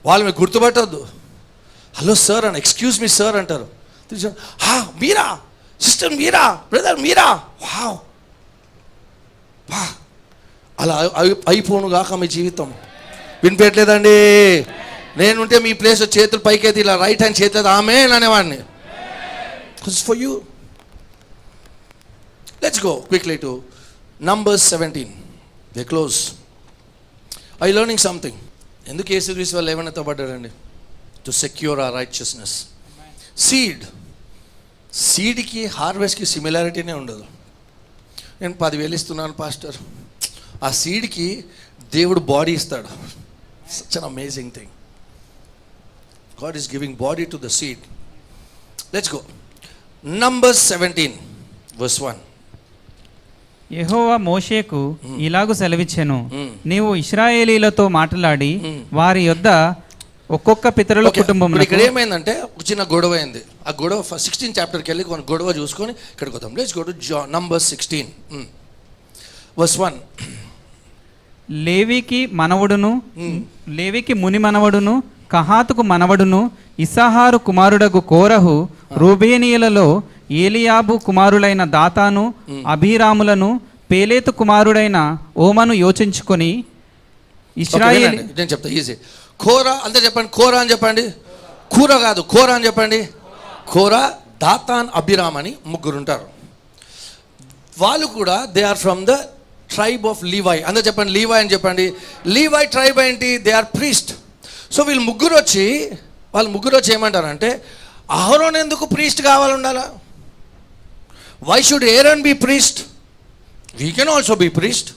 వాళ్ళు మీకు గుర్తుపట్టద్దు. హలో సార్ అని, ఎక్స్క్యూజ్ మీ సార్ అంటారు. మీరా, సిస్టర్ మీరా, బ్రదర్ మీరా, వావ్ వా, అలా అయిపోను గాక మీ జీవితం. వినిపెట్టలేదండి? నేనుంటే మీ ప్లేస్ చేతులు పైకైతే ఇలా రైట్ హ్యాండ్ చేతి ఆమె అనేవాడిని. For you Let's go quickly to Numbers 17. They close. Are you learning something? ఎందుకు యేసుక్రీస్తు వాళ్ళు ఏమైనా పడ్డారండి? To secure our righteousness. సీడ్కి హార్వెస్ట్కి సిమిలారిటీనే ఉండదు. నేను 10,000 ఇస్తున్నాను పాస్టర్, ఆ సీడ్కి దేవుడు బాడీ ఇస్తాడు. Such an amazing thing. God is giving body to the seed. Let's go. Numbers 17 verse 1. యెహోవా మోషేకు ఇలాగు సెలవిచ్చెను, నీవు ఇశ్రాయేలీలతో మాట్లాడి వారి యొద్ద ఒక్కొక్క పితరుల కుటుంబం. ఇక్కడ ఏమైందంటే ఒక చిన్న గొడవ అయింది. ఆ గొడవ 16 చాప్టర్కి వెళ్ళి కొన్ని గొడవ చూసుకొని ఇక్కడికి వద్దాం. Let's go to Numbers 16 verse 1. లేవికి ముని మనవడును కహాతుకు మనవడును ఇస్సాహారు కుమారుడగు కోరహు రూబేనీయులలో ఏలియాబు కుమారులైన దాతాను అభిరాములను పేలేతు కుమారుడైన ఓమను యోచించుకొని ఇశ్రాయేల్. నేను చెప్తా ఈజీ. కోరా అంతే చెప్పండి. కోరా అని చెప్పండి. కూర కాదు, కోరా అని చెప్పండి. కోరా, దాతాన్, అభిరామ్ అని ముగ్గురు ఉంటారు. వాళ్ళు కూడా they are from the tribe of Levi. అందరూ చెప్పండి లీవై అని చెప్పండి. లీవై ట్రైబ్ ఏంటి? They are priest. సో వాళ్ళు ముగ్గురు వచ్చి ఏమంటారంటే, అహరోన్ ఎందుకు ప్రీస్ట్ కావాలి ఉండాలా? Why should Aaron be priest? We can also be priest.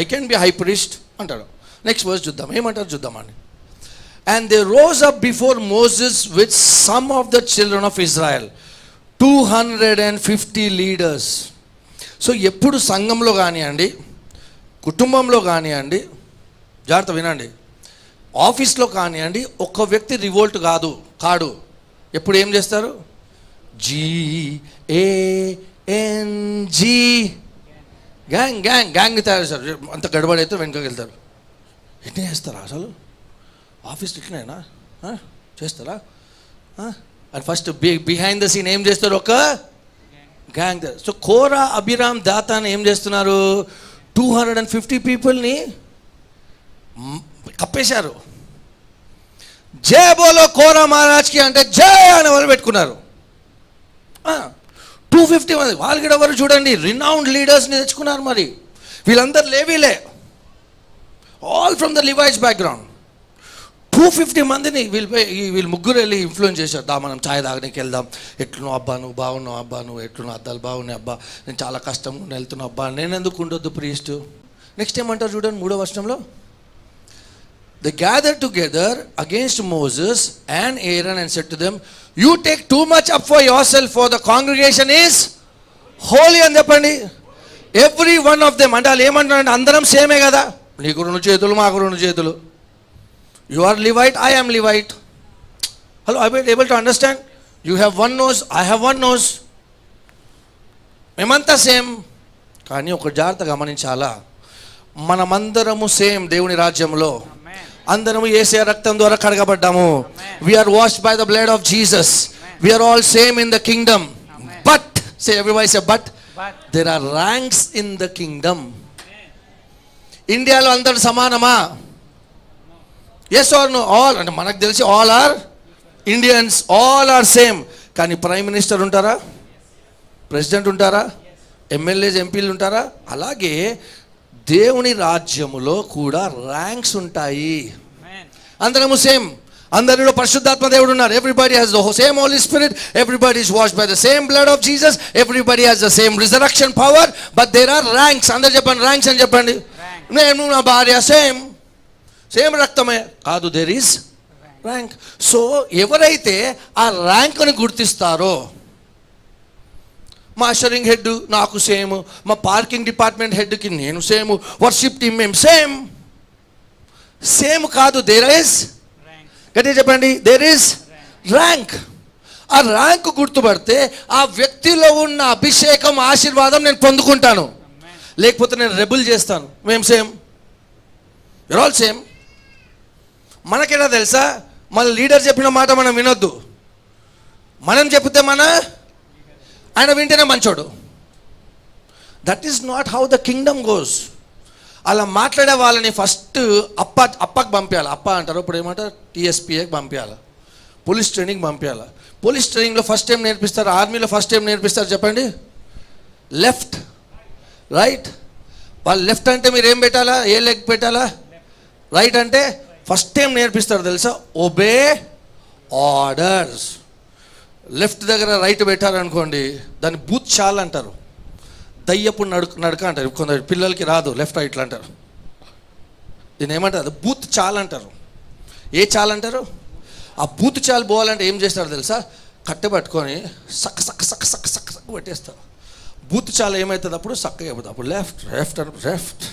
I can be high priest అంటాడు. నెక్స్ట్ వర్స్ చూద్దాం ఏమంటారు చూద్దామండి. And they rose up before Moses with some of the children of Israel, 250 leaders. So ఎప్పుడు సంఘంలో కానివ్వండి, కుటుంబంలో కానివ్వండి, జాగ్రత్త వినండి, ఆఫీస్లో కానివ్వండి, ఒక్క వ్యక్తి రివోల్ట్ కాడు. ఎప్పుడు ఏం చేస్తారు? GANG గ్యాంగ్ తయారు చేస్తారు. అంత గడబడైతే వెనుకకి వెళ్తారు. ఎట్లా చేస్తారా అసలు? ఆఫీస్ ఇట్లనేనా చేస్తారా? And first behind the scene ఏం చేస్తారు? ఒక gang. So Korah, Abiram, Dathan ఏం చేస్తున్నారు? 250 పీపుల్ని కప్పేశారు. జయ బోలో కోరా మహారాజ్కి అంటే జయ అని వాళ్ళు పెట్టుకున్నారు. 250 మంది వాళ్ళు కూడా ఎవరు చూడండి, రినౌండ్ లీడర్స్ని తెచ్చుకున్నారు. మరి వీళ్ళందరూ లేవీలే, all from the Levites background. 250 మందిని వీళ్ళు ముగ్గురు వెళ్ళి ఇన్ఫ్లుయెన్స్ చేశారు. మనం ఛాయ్ తాగడానికి వెళ్దాం, ఎట్లున్నావు అబ్బా, నువ్వు బాగున్నావు అబ్బా, నువ్వు ఎట్లున్నావు, అద్దాలు బాగున్నాయి అబ్బా, నేను చాలా కష్టంగా వెళ్తున్నావు అబ్బా, నేను ఎందుకు ఉండొద్దు ప్రీస్ట్. నెక్స్ట్ ఏమంటారు చూడండి 3వ వచనంలో, they gathered together against Moses and Aaron and said to them, you take too much up for yourself, for the congregation is holy అని చెప్పండి. ఎవ్రీ వన్ ఆఫ్ దెమ్ అంటే వాళ్ళు ఏమంటారంటే అందరం సేమే కదా, నీకు 2 చేతులు మాకు 2 చేతులు, you are Levite, I am Levite. Hello, are you able to understand? You have one nose, I have one nose, మేమంతా సేమ్. కానీ ఒక జాగ్రత్త గమనించాలా, మనమందరము సేమ్ దేవుని రాజ్యంలో. అందరము యేసయ్య రక్తం ద్వారా కడగబడ్డాము. we are washed by the blood of Jesus. we are all same in the kingdom. but say everybody say but there are ranks in the kingdom. ఇండియాలో అందరూ సమానమా? yes or no? all అంటే మనకు తెలిసి all are Indians, all are same. కానీ prime minister ఉంటారా? President ఉంటారా? MLAs, ఎంపీలు ఉంటారా? అలాగే దేవుని రాజ్యములో కూడా ర్యాంక్స్ ఉంటాయి. అందరము సేమ్, అందరిలో పరిశుద్ధాత్మ దేవుడు ఉన్నారు. Everybody has the same Holy Spirit, everybody is washed by the same blood of Jesus, everybody has the same resurrection power, but there are ranks. అందరు చెప్పండి ర్యాంక్స్ అని చెప్పండి. నేను నా భార్య సేమ్ రక్తమే కాదు, దేర్ ఈస్ ర్యాంక్. సో ఎవరైతే ఆ ర్యాంక్ని గుర్తిస్తారో, మా షరింగ్ హెడ్ నాకు సేమ్, మా పార్కింగ్ డిపార్ట్మెంట్ హెడ్కి నేను సేమ్, వర్షిప్ టీమ్ మేము సేమ్ కాదు, దేర్ ఈస్, గట్టిగా చెప్పండి, దేర్ ఈస్ ర్యాంక్. ఆ ర్యాంక్ గుర్తుపడితే ఆ వ్యక్తిలో ఉన్న అభిషేకం, ఆశీర్వాదం నేను పొందుకుంటాను. లేకపోతే నేను రెబుల్ చేస్తాను. మేము సేమ్, యూర్ ఆల్ సేమ్. మనకేనా తెలుసా, మన లీడర్ చెప్పిన మాట మనం వినొద్దు. మనం చెప్తే ఆయన వింటేనే మంచోడు. That is not how the Kingdom goes. అలా మాట్లాడే వాళ్ళని ఫస్ట్ అప్పకి పంపించాలి. అప్ప అంటారు, ఇప్పుడు ఏమంటారు, TSPకి పంపించాలి, పోలీస్ ట్రైనింగ్ పంపించాలి. పోలీస్ ట్రైనింగ్లో ఫస్ట్ టైం నేర్పిస్తారు, ఆర్మీలో ఫస్ట్ టైం నేర్పిస్తారు చెప్పండి, లెఫ్ట్ రైట్. వాళ్ళు లెఫ్ట్ అంటే మీరు ఏం పెట్టాలా, ఏ లెగ్ పెట్టాలా? రైట్ అంటే ఫస్ట్ టైం నేర్పిస్తారు తెలుసా, ఒబే ఆర్డర్స్. లెఫ్ట్ దగ్గర రైట్ పెట్టారనుకోండి దాన్ని బూత్ చాల్ అంటారు, దయ్యపు నడక అంటారు. కొందరు పిల్లలకి రాదు లెఫ్ట్ రైట్లు అంటారు. దీన్ని ఏమంటారు, బూత్ చాల్ అంటారు. ఏ చాల్ అంటారు? ఆ బూత్ చాల్ పోవాలంటే ఏం చేస్తారు తెలుసా, కట్టె పట్టుకొని సక్క సక్క సక్క సక్క సక్క సక్క పెట్టేస్తారు. బూత్ చాల్ ఏమవుతుంది అప్పుడు, చక్కగా అయిపోతుంది. అప్పుడు left left left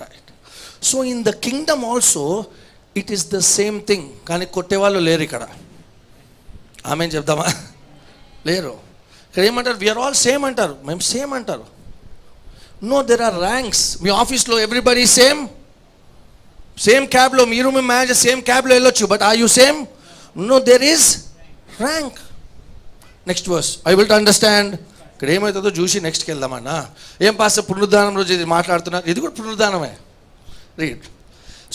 right. So in the Kingdom also it is the same thing. కానీ కొట్టేవాళ్ళు లేరు ఇక్కడ. ఆమె చెప్దామా? లేరు. ఇక్కడ ఏమంటారు, వీఆర్ ఆల్ సేమ్ అంటారు, మేము సేమ్ అంటారు. No, there are ranks. మీ ఆఫీస్లో ఎవ్రీబడి సేమ్. సేమ్ క్యాబ్లో మీరు మీ మేనేజర్ సేమ్ క్యాబ్లో వెళ్ళొచ్చు, but are you same? No, there is rank. Next verse I will to understand. ఇక్కడ ఏమవుతుందో చూసి నెక్స్ట్కి వెళ్దామన్నా. ఏం పాస్టర్ పునరుద్ధానం రోజు ఇది మాట్లాడుతున్నారు, ఇది కూడా పునరుద్ధానమే. Read.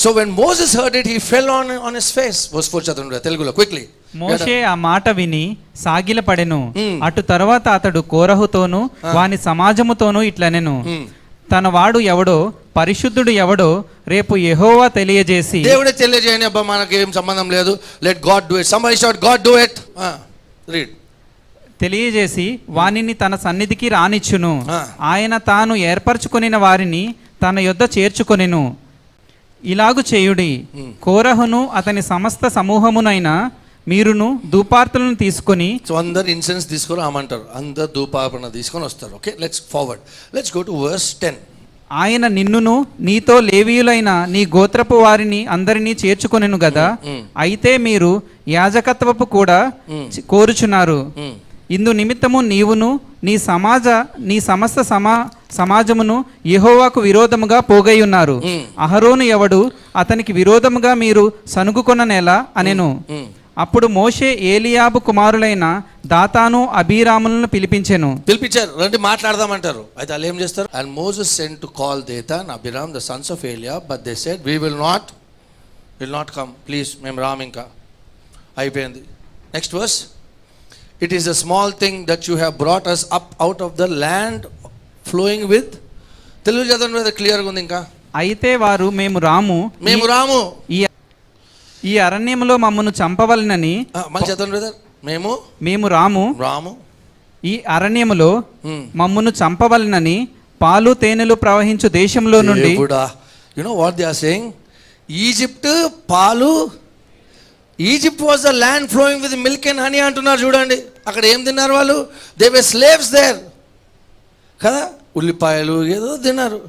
So when Moses heard it he fell on his face. Verse 4 చదవండి తెలుగులో క్విక్లీ. మోషే ఆ మాట విని సాగిలపడెను. అటు తర్వాత అతడు కోరహుతోను వాని సమాజముతోను ఇట్లనెను, తన వాడు ఎవడో పరిశుద్ధుడు ఎవడో రేపు యెహోవా తెలియజేసి. దేవుడే తెలియజేయని, అబ్బా మనకి ఏం సంబంధం లేదు, let God do it. Somebody shout God do it. Read. తెలియజేసి వానిని తన సన్నిధికి రానిచ్చును. ఆయన తాను ఏర్పరచుకొనిన వారిని తన యొద్ద చేర్చుకొనెను. ఇలాగు చేయుడి, కోరహును అతని సమస్త సమూహమునైన మీరును ధూపార్తులను తీసుకొని. సో అందరు ఇన్సెన్స్ తీసుకొని రామంటారు, అందరు ధూపార్పణ తీసుకొని వస్తారు. Okay, let's forward. Let's go to verse 10. ఆయన నిన్నును నీతో లేవీయులైన నీ గోత్రపు వారిని అందరినీ చేర్చుకొనెను గదా, అయితే మీరు యాజకత్వపు కూడా కోరుచున్నారు. ఇందు నిమిత్తము నీవును నీ సమస్త సమాజమును యెహోవాకు విరోధముగా పోగై ఉన్నారు. అహరోను ఎవడు అతనికి విరోధముగా మీరు సనుగుకొననేలా అనెను. అప్పుడు మోషే ఏలియాబు కుమారులైన దాతాను అబీరాములను పిలిపించారు. రండి మాట్లాడదామంటారు. అయితే వాళ్ళు ఏం చేస్తారు, and Moses sent to call Dathan Abiram the sons of Eliab, but they said we will not come, please మేము రాము ఇంకా. అయిపోయింది. Next verse. It is a small thing that you have brought us up out of the land flowing with. Telugu చదవండి మీద క్లియర్గా ఉంది. ఇంకా అయితే వారు మేము రాము ఈ అరణ్యములో మమ్మను చంపవలనని. మళ్ళీ చదవండి బ్రదర్. మేము రాము ఈ అరణ్యములో మమ్మను చంపవలనని పాలు తేనెలు ప్రవహించు దేశంలో నుండి. You know what they are saying? Egypt was the land flowing with milk and honey అంటున్నారు. చూడండి అక్కడ ఏం తిన్నారు వాళ్ళు. దే వర్ స్లేవ్స్ దేర్ కదా, ఉల్లిపాయలు ఏదో తిన్నారు.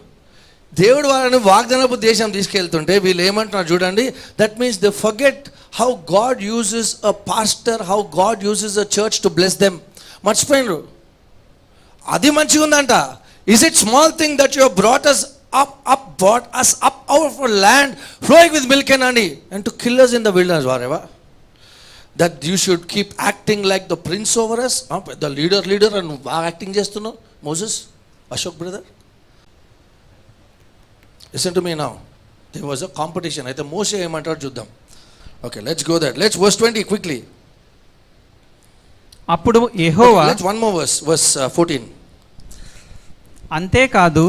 దేవుడు వాళ్ళని వాగ్దానపు దేశం తీసుకెళ్తుంటే వీళ్ళు ఏమంటున్నారు చూడండి. That means they forget how God uses a pastor, how God uses a church to bless them. మర్చిపోయినరు. అది మంచిగా ఉందంట. Is it small thing that you have brought us up out of a land flowing with milk and honey and to kill us in the wilderness whatever, that you should keep acting like the prince over us, the leader and acting చేస్తున్నావు Moses. Ashok brother, listen to me now. There was a competition. అయితే మోసే ఏమంటాడు చూద్దాం. Okay, let's go there. Let's verse 20 quickly. అప్పుడు యెహోవా, let's one more verse 14. అంతేకాదు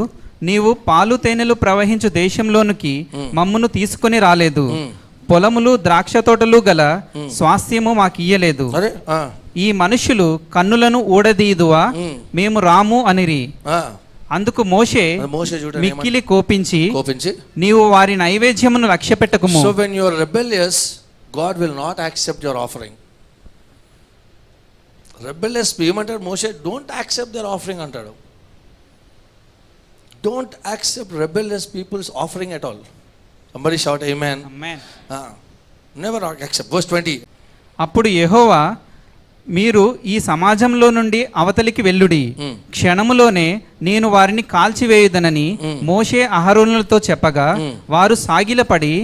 నీవు పాలు తేనెలు ప్రవహించు దేశంలోనికి మమ్మును తీసుకొని రాలేదు, పొలములు ద్రాక్ష తోటలు గల స్వాస్థ్యము మాకియ్యలేదు. ఈ మనుషులు కన్నులను ఊడదీదువా, మేము రాము అనిరి. అందుకు మోషే మిక్కిలి కోపించి నీవు వారి నైవేద్యమును లక్ష్యపెట్టకుము. So when you are rebellious, God will not accept your offering. Rebellious ఏమంటారు మోషే, డోంట్ యాక్సెప్ట్ their offering అంటాడు. Don't accept rebellious people's offering at all. Somebody shout amen. Amen. Never accept. Verse 20. అప్పుడు యెహోవా, మీరు ఈ సమాజంలో నుండి అవతలికి వెళ్ళుడి, క్షణములోనే నేను వారిని కాల్చివేయుదనని మోషే అహరోనులతో చెప్పగా, వారు సాగిలపడి,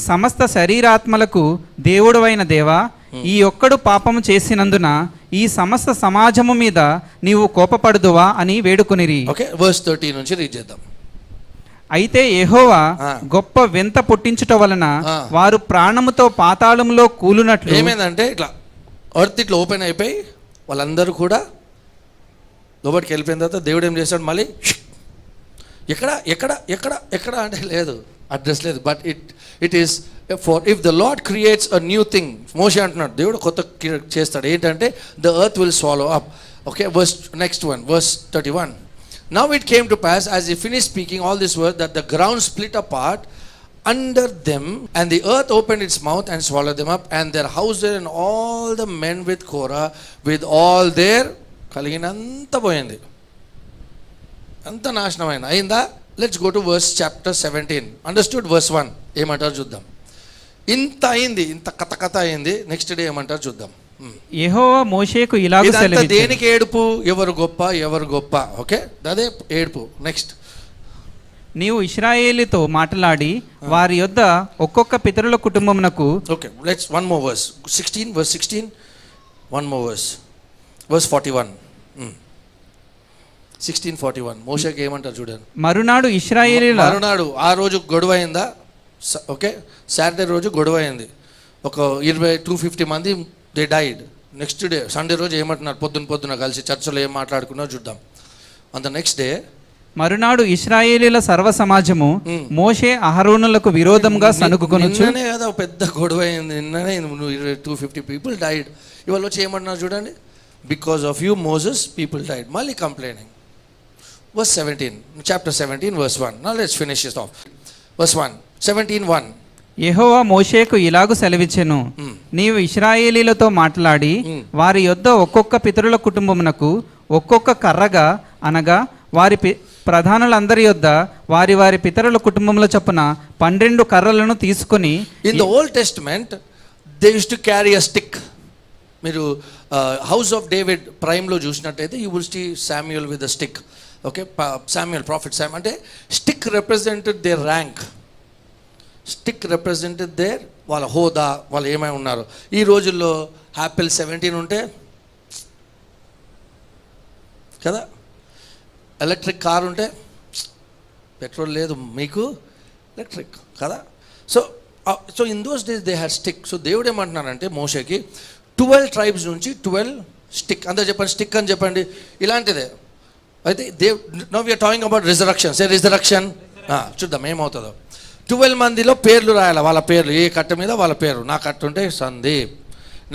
సమస్త శరీరాత్మలకు దేవుడవైన దేవా, ఈ ఒక్కడు పాపము చేసినందున ఈ సమస్త సమాజము మీద నీవు కోపపడుదువా అని వేడుకొనిరి. ఓకే, వర్స్ 13 నుంచి రీడ్ చేద్దాం. అయితే యెహోవా గొప్ప వింత పుట్టించుట వలన వారు ప్రాణముతో పాతాళంలో కూలునట్లు. ఏమైందంటే ఇట్లా ఎర్త్ ఇట్లా ఓపెన్ అయిపోయి వాళ్ళందరూ కూడా లోపలికి వెళ్ళిపోయిన తర్వాత దేవుడు ఏం చేస్తాడు, మళ్ళీ ఎక్కడ ఎక్కడ ఎక్కడ ఎక్కడ అంటే లేదు, అడ్రస్ లేదు. But it is for if the Lord creates a new thing, Moshe అంటున్నాడు దేవుడు కొత్త చేస్తాడు ఏంటంటే the earth will swallow up. Okay, verse next one, verse 31. Now it came to pass as he finished speaking all this word that the ground split apart under them and the earth opened its mouth and swallowed them up and their houses and all the men with Korah with all their కలిగినంత పోయింది, అంత నాశనమైన అయిందా. Let's go to verse chapter 17. Understood verse 1 ఏమంటారు చూద్దాం. ఇంత అయింది, ఇంత కథ అయింది. నెక్స్ట్ డే ఏమంటారు చూద్దాం. యెహోవా మోషేకు ఇలాగ ఇదంతా సెలవిచ్చెను. దేనికి ఏడుపు? ఎవరు గొప్ప ఎవరు గొప్ప. ఓకే, అదే ఏడుపు. నెక్స్ట్, నీవు ఇశ్రాయేలుతో మాట్లాడి వారి యొద్ద ఒక్కొక్క పితరుల కుటుంబమునకు. Okay, let's one more verse 16 verse 16 one more verse 41 16:41 మోషేకి ఏమంటారు చూడండి. మరునాడు ఇశ్రాయేలీల మరునాడు ఆ రోజు గొడవ అయిందా? ఓకే, సాటర్డే రోజు గొడవ అయింది. ఒక 250 మంది they died. Next day Sunday రోజు ఏమంటున్నారు? పొద్దున కలిసి చర్చలో ఏం మాట్లాడుకున్నారో చూద్దాం. ఆన్ ద నెక్స్ట్ డే మరునాడు ఇశ్రాయేలీల సర్వ సమాజము మోషే అహరోనులకు విరోధంగా సనుగుకొనుచు. నిన్ననే కదా పెద్ద గొడవ అయింది, నిన్ననే 250 పీపుల్ డైడ్. ఇవాళ వచ్చి ఏమంటున్నారు చూడండి, because of you Moses people died. మళ్ళీ complaining. Verse 17 chapter 17 verse 1. Now let's finish this off. Verse 1 17:1 Yehova మోషేకు ఇలాగు సెలవిచ్చెను, నీవు ఇశ్రాయేలీలతో మాట్లాడి వారి యొద్ద ఒక్కొక్క పితరుల కుటుంబమునకు ఒక్కొక్క కర్రగా అనగా వారి ప్రధానులందరి యొద్ద వారి వారి పితరుల కుటుంబముల చొప్పున 12 కర్రలను తీసుకొని. In the Old Testament they used to carry a stick. మీరు హౌస్ ఆఫ్ డేవిడ్ ప్రైమ్లో చూసినట్టయితే you will see Samuel with a stick. Okay, Samuel prophet Sam అంటే stick represented their rank, stick represented their వాళ్ళ హోదా, వాళ్ళు ఏమై ఉన్నారు. ఈ రోజుల్లో యాపిల్ 17 ఉంటే కదా, ఎలక్ట్రిక్ కార్ ఉంటే పెట్రోల్ లేదు మీకు ఎలక్ట్రిక్ కదా. So in those days they had stick. So దేవుడు ఏమంటున్నారంటే మోషేకి 12 ట్రైబ్స్ నుంచి 12 స్టిక్. అందరూ చెప్పండి స్టిక్ అని చెప్పండి. ఇలాంటిదే అయితే now we are talking about resurrection. Say resurrection చూద్దాం ఏమవుతుందో. 12 మందిలో పేర్లు రాయాలి, వాళ్ళ పేర్లు, ఏ కట్ట మీద వాళ్ళ పేరు. నా కట్ట ఉంటే Sandeep,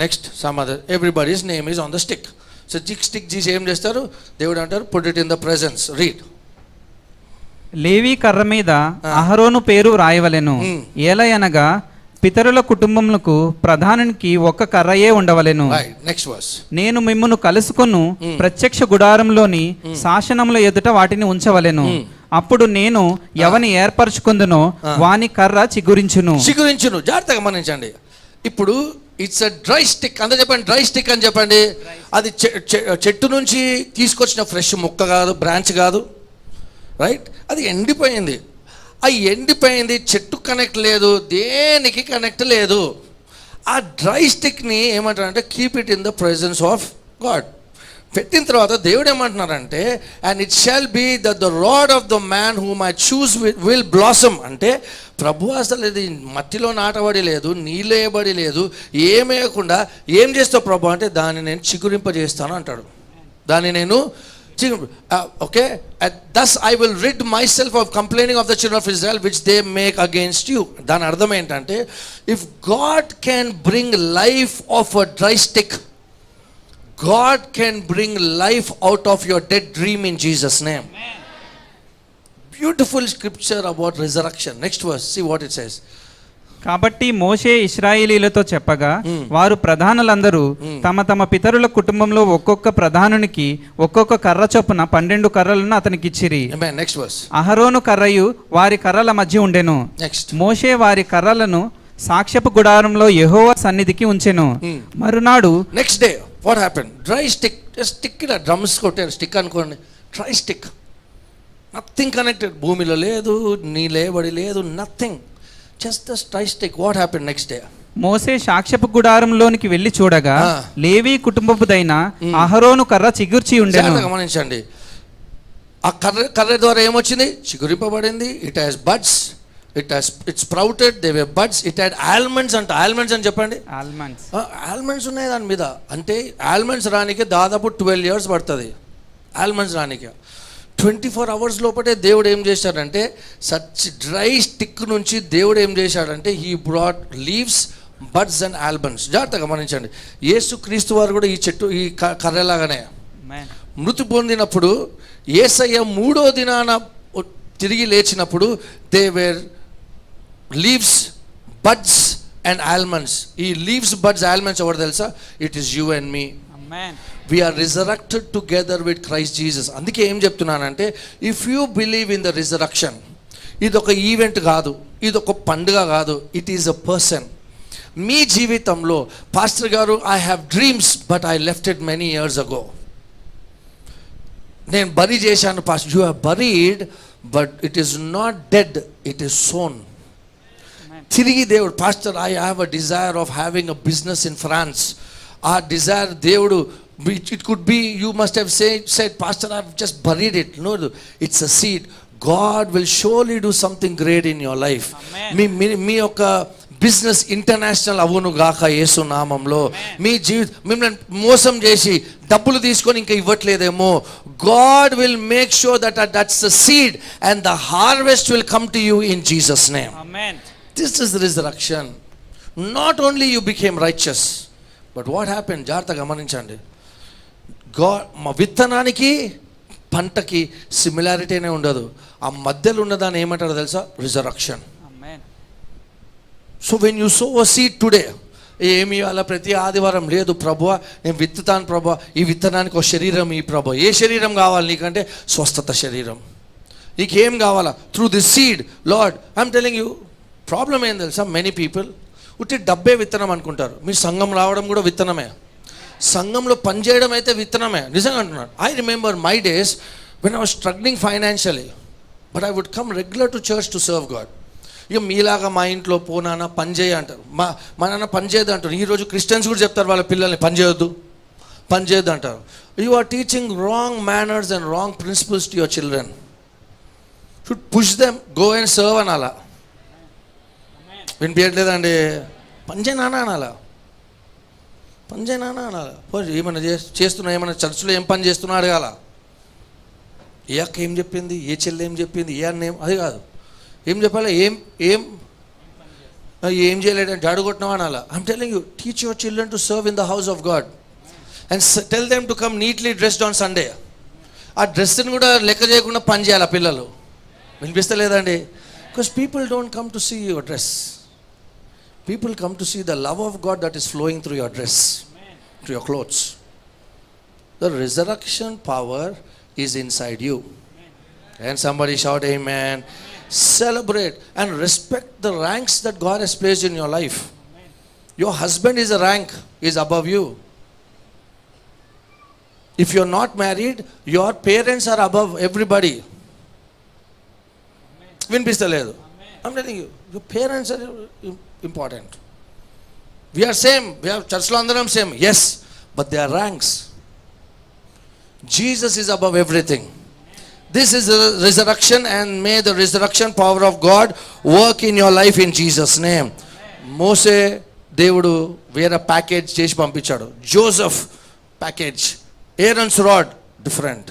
next some other, everybody's name is on the stick. So stick తీసి ఏం చేస్తారు? దేవుడు అంటారు put it in the presence. Read. Levi కర్ర మీద అహరోను పేరు రాయవలెను. ఏలయనగా పితరుల కుటుంబములకు ప్రధానునికి ఒక్క కర్రయే ఉండవలెను. Next verse. నేను మిమ్మును కలుసుకొను ప్రత్యక్ష గుడారంలోని శాసనముల ఎదుట వాటిని ఉంచవలెను. అప్పుడు నేను ఎవని ఏర్పరచుకుందునో వాని కర్ర చిగురించును. జాగ్రత్తగా గమనించండి. ఇప్పుడు ఇట్స్ అ డ్రై స్టిక్. అందరూ చెప్పండి డ్రై స్టిక్ అని చెప్పండి. అది చెట్టు నుంచి తీసుకొచ్చిన ఫ్రెష్ ముక్క కాదు, బ్రాంచ్ కాదు, రైట్. అది ఎండిపోయింది. ఆ ఎండిపోయింది, చెట్టు కనెక్ట్ లేదు, దేనికి కనెక్ట్ లేదు. ఆ డ్రై స్టిక్ని ఏమంటారంటే keep it in the presence of God. పెట్టిన తర్వాత దేవుడు ఏమంటున్నారంటే and it shall be that the rod of the man whom I choose will blossom. అంటే ప్రభు అసలు ఇది మట్టిలో నాటబడి లేదు, నీళ్ళు వేయబడి లేదు, ఏమేయకుండా ఏం చేస్తావు ప్రభు అంటే దాన్ని నేను చిగురింపజేస్తాను అంటాడు. దాన్ని నేను okay, thus I will rid myself of complaining of the children of Israel which they make against you. దాని అర్థం ఏంటంటే if God can bring life of a dry stick, God can bring life out of your dead dream in Jesus' name. Amen. Beautiful scripture about resurrection. Next verse, see what it says. కాబట్టి మోషే ఇశ్రాయేలీలతో చెప్పగా వారు ప్రధానులందరూ తమ తమ పితరుల కుటుంబంలో ఒక్కొక్క ప్రధానునికి ఒక్కొక్క కర్ర చొప్పున 12 కర్రలను అతనికి ఇచ్చిరి. Next verse. అహరోను కర్రయు వారి కర్రల మధ్య ఉండెను. మోషే వారి కర్రలను సాక్ష్యపు గుడారంలో యెహోవా సన్నిధికి ఉంచెను. మరునాడు next day what happen? Dry stick. Stick ఇలా డ్రమ్స్ కొట్టారు, స్టిక్ అనుకోండి, డ్రై స్టిక్, నథింగ్ కనెక్టెడ్. భూమిలో లేదు, నీళ్ళేబడి లేదు, nothing, just the dry stick. What happen next day? మోసే సాక్ష్యపు గుడారంలోనికి వెళ్లి చూడగా లేవి కుటుంబపుదైన అహరోను కర్ర చిగుర్చి ఉండెను. గమనించండి, ఆ కర్ర ద్వారా ఏమొచ్చింది? చిగురింపబడింది. It has buds, it sprouted, they were buds, it had almonds. అంటే ఆల్మండ్స్ అని చెప్పండి. ఆల్మండ్స్ ఉన్నాయి దాని మీద. అంటే ఆల్మండ్స్ రానికి దాదాపు 12 years పడుతుంది. ఆల్మండ్స్ రానికి 24 hours లోపటే దేవుడు ఏం చేశాడంటే సచ్ డ్రై స్టిక్ నుంచి దేవుడు ఏం చేశాడంటే he brought leaves, buds and albums. జాగ్రత్తగా గమనించండి, యేసు క్రీస్తు వారు కూడా ఈ చెట్టు ఈ కర్రలాగానే మృతి పొందినప్పుడు యేసయ్య 3వ దినాన తిరిగి లేచినప్పుడు they were leaves, buds and almonds. ఈ లీవ్స్, బడ్స్, ఆల్మండ్స్ ఎవరు తెలుసా? It is you and me. We are resurrected together with Christ Jesus. అందుకే ఏం చెప్తున్నానంటే, if you believe in the resurrection, ఇది ఒక ఈవెంట్ కాదు, ఇది ఒక పండుగ కాదు, ఇట్ ఈస్ అ పర్సన్. మీ జీవితంలో పాస్టర్ గారు I have dreams but I left it many years ago, నేను బరీ చేశాను pastor. You have buried but it is not dead, it is sown. తిరిగి దేవుడు, pastor I have a desire of having a business in France. ఆ desire దేవుడు, it could be you must have said pastor I have just buried it. No, it's a seed. God will surely do something great in your life. మీ యొక్క business international అవును గాక యేసు నామంలో. మీ మిమ్మల్ని మోసం చేసి డబ్బులు తీసుకొని ఇంకా ఇవ్వట్లేదేమో, God will make sure that's the seed and the harvest will come to you in Jesus name. This is resurrection. Not only you became righteous, but what happen? జాగ్రత్తగా గమనించండి, విత్తనానికి పంటకి సిమిలారిటీనే ఉండదు. ఆ మధ్యలో ఉన్నదాన్ని ఏమంటారో తెలుసా? Resurrection. So when you so a seed today, ఏమి అలా ప్రతి ఆదివారం లేదు ప్రభువా నేను విత్తుతాను ప్రభువా, ఈ విత్తనానికి ఒక శరీరం ఈ ప్రభువా. ఏ శరీరం కావాలి నీకంటే? స్వస్థత శరీరం. నీకేం కావాలా? Through this seed lord I'm telling you. Problem ఏం తెలుసా? మెనీ పీపుల్ ఉట్టి డబ్బే విత్తనం అనుకుంటారు. మీ సంఘం రావడం కూడా విత్తనమే, సంఘంలో పనిచేయడం అయితే విత్తనమే. నిజంగా అంటున్నాను. I remember my days when I was struggling financially, but I would come regular to church to serve God. ఇక మీలాగా మా ఇంట్లో పోనాన్న పని చేయ అంటారు, మా నాన్న పని చేయొద్దు అంటారు. ఈరోజు క్రిస్టియన్స్ కూడా చెప్తారు వాళ్ళ పిల్లల్ని పని చేయొద్దు అంటారు. You are teaching wrong manners and wrong principles to your children. Should push them, go and serve అనాలా. వినిపించట్లేదండి? పని చేయనా అనాలా, పని చేయనా అనాలా. ఏమైనా చేస్తున్నా, ఏమైనా చర్చిలో ఏం పని చేస్తున్నా అడగాల. ఏ అక్క ఏం చెప్పింది, ఏ చెల్లి ఏం చెప్పింది, ఏ అన్న అది కాదు. ఏం చెప్పాలి? ఏం చేయలేదంటే అడుగుతున్నావా అనాలా. I'm telling you, teach your children to serve in the house of God and tell them to come neatly dressed on Sunday. ఆ డ్రెస్ని కూడా లెక్క చేయకుండా పని చేయాలి పిల్లలు. వినిపిస్తలేదండి? Because people don't come to see your dress. People come to see the love of God that is flowing through your dress, through your clothes. The resurrection power is inside you. And somebody shout amen. Celebrate and respect the ranks that God has placed in your life. Your husband is a rank, is above you. If you're not married, your parents are above everybody. వినిపిస్తలేదు? I'm telling you, your parents are important. We are same, we are churchlo andaram same, yes, but they are ranks. Jesus is above everything. This is the resurrection, and may the resurrection power of God work in your life in Jesus name. మోసే దేవుడు వేరే package చేసి పంపించాడు. Joseph package, Aaron's rod different.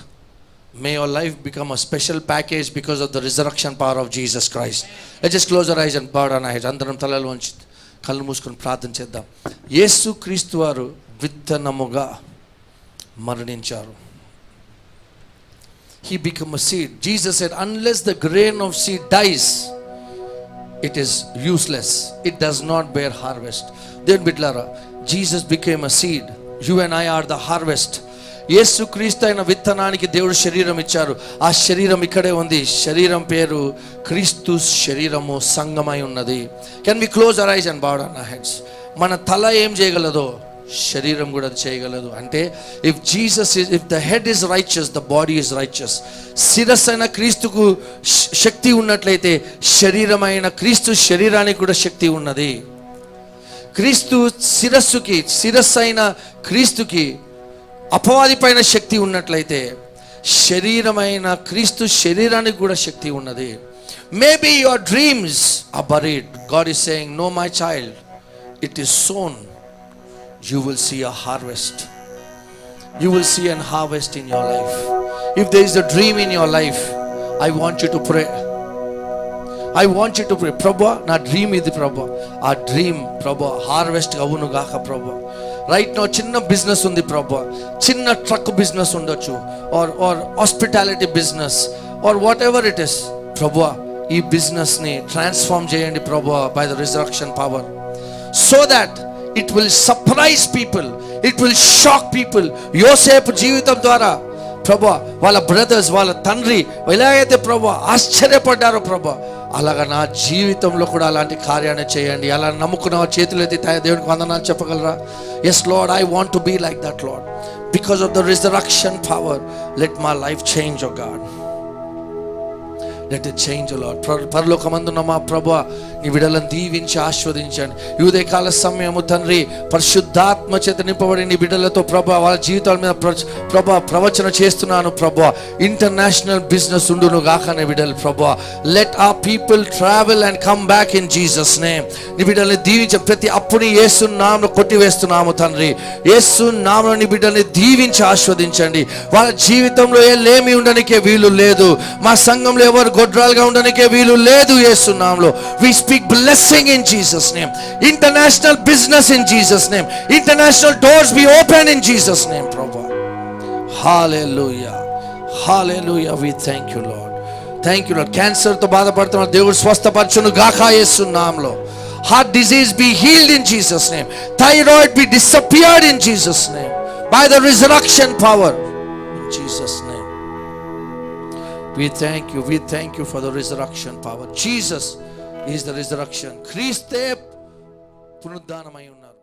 May your life become a special package because of the resurrection power of Jesus Christ. Let's just close our eyes and bow down our heads. అందరం తలలు వంచి కళ్ళు మూసుకొని ప్రార్థన చేద్దాం. యేసు క్రీస్తు వారు విత్తనముగా మరణించారు. He became a seed. Jesus said, unless the grain of seed dies, it is useless. It does not bear harvest. Then బిడ్డలారా, Jesus became a seed. You and I are the harvest. యేసు క్రీస్తు అయిన విత్తనానికి దేవుడు శరీరం ఇచ్చారు. ఆ శరీరం ఇక్కడే ఉంది. శరీరం పేరు క్రీస్తు శరీరము, సంగమై ఉన్నది. Can we close our eyes and bow down our heads? మన తల ఏం చేయగలదో శరీరం కూడా చేయగలదు. అంటే if the head is righteous, the body is righteous. శిరస్సు అయిన క్రీస్తుకు శక్తి ఉన్నట్లయితే శరీరమైన క్రీస్తు శరీరానికి కూడా శక్తి ఉన్నది. క్రీస్తు శిరస్సు అయిన క్రీస్తుకి అపవాది పైన శక్తి ఉన్నట్లయితే శరీరమైన క్రీస్తు శరీరానికి కూడా శక్తి ఉన్నది. Maybe your dreams are buried. God is saying, no my child, it is sown. You will see a harvest. You will see an harvest in your life. If there is a dream in your life, I want you to pray. I want you to pray. Prabhu, నా dream ఇది ప్రభు. ఆ dream ప్రభు harvest అవును గాక ప్రభు. Right no చిన్న business ఉంది ప్రభు, చిన్న ట్రక్ బిజినెస్ ఉండొచ్చు, or hospitality business, or whatever it is. ప్రభు ఈ బిజినెస్ ని ట్రాన్స్ఫార్మ్ చేయండి ప్రభు by the resurrection power, so that it will surprise people, it will shock people. యోసేపు జీవితం ద్వారా ప్రభు వాళ్ళ బ్రదర్స్, వాళ్ళ తండ్రి ఎలాగైతే ప్రభు ఆశ్చర్యపడ్డారో ప్రభు, అలాగా నా జీవితంలో కూడా అలాంటి కార్యాన్ని చేయండి. అలా నమ్ముకున్న చేతులు ఎత్తి దేవునికి వందనాలు చెప్పగలరా? Yes Lord, I want to be like that Lord. Because of the resurrection power, let my life change O God. Let it change O Lord. పరలోకమందున్న మా ప్రభువా, నీ బిడ్డలను దీవించి ఆశీర్వదించండి. ఈ ఉదయకాల సమయము తండ్రి పరిశుద్ధాత్మ చేత నింపబడి నీ బిడ్డలతో ప్రభువా వాళ్ళ జీవితాల మీద ప్రభువా ప్రవచన చేస్తున్నాను ప్రభువా. ఇంటర్నేషనల్ బిజినెస్ ఉండును గాక నీ బిడ్డలు ప్రభువా. లెట్ ఆ people travel and come back in Jesus name. నీ బిడ్డల్ని దీవించ ప్రతి అప్పుని యేసు నామములో కొట్టివేస్తున్నాము తండ్రి. యేసు నామములో నీ బిడ్డల్ని దీవించి ఆశీర్వదించండి. వాళ్ళ జీవితంలో ఏ లేమి ఉండనికే వీలు లేదు. మా సంఘంలో ఎవరు గొడ్రాలుగా ఉండనికే వీలు లేదు. యేసు నామములో we speak blessing in Jesus name. International business in Jesus name. International doors be open in Jesus name, Prabhu. Hallelujah. Hallelujah. We thank you, Lord. Thank you, Lord. Cancer to బాధపడుతున్న దేవుడు స్వస్థపరచును గాక యేసు నామములో. Heart disease be healed in Jesus name. Thyroid be disappeared in Jesus name by the resurrection power in Jesus name. We thank you for the resurrection power. Jesus is the resurrection. క్రీస్తే పునరుద్ధానమై ఉన్నారు.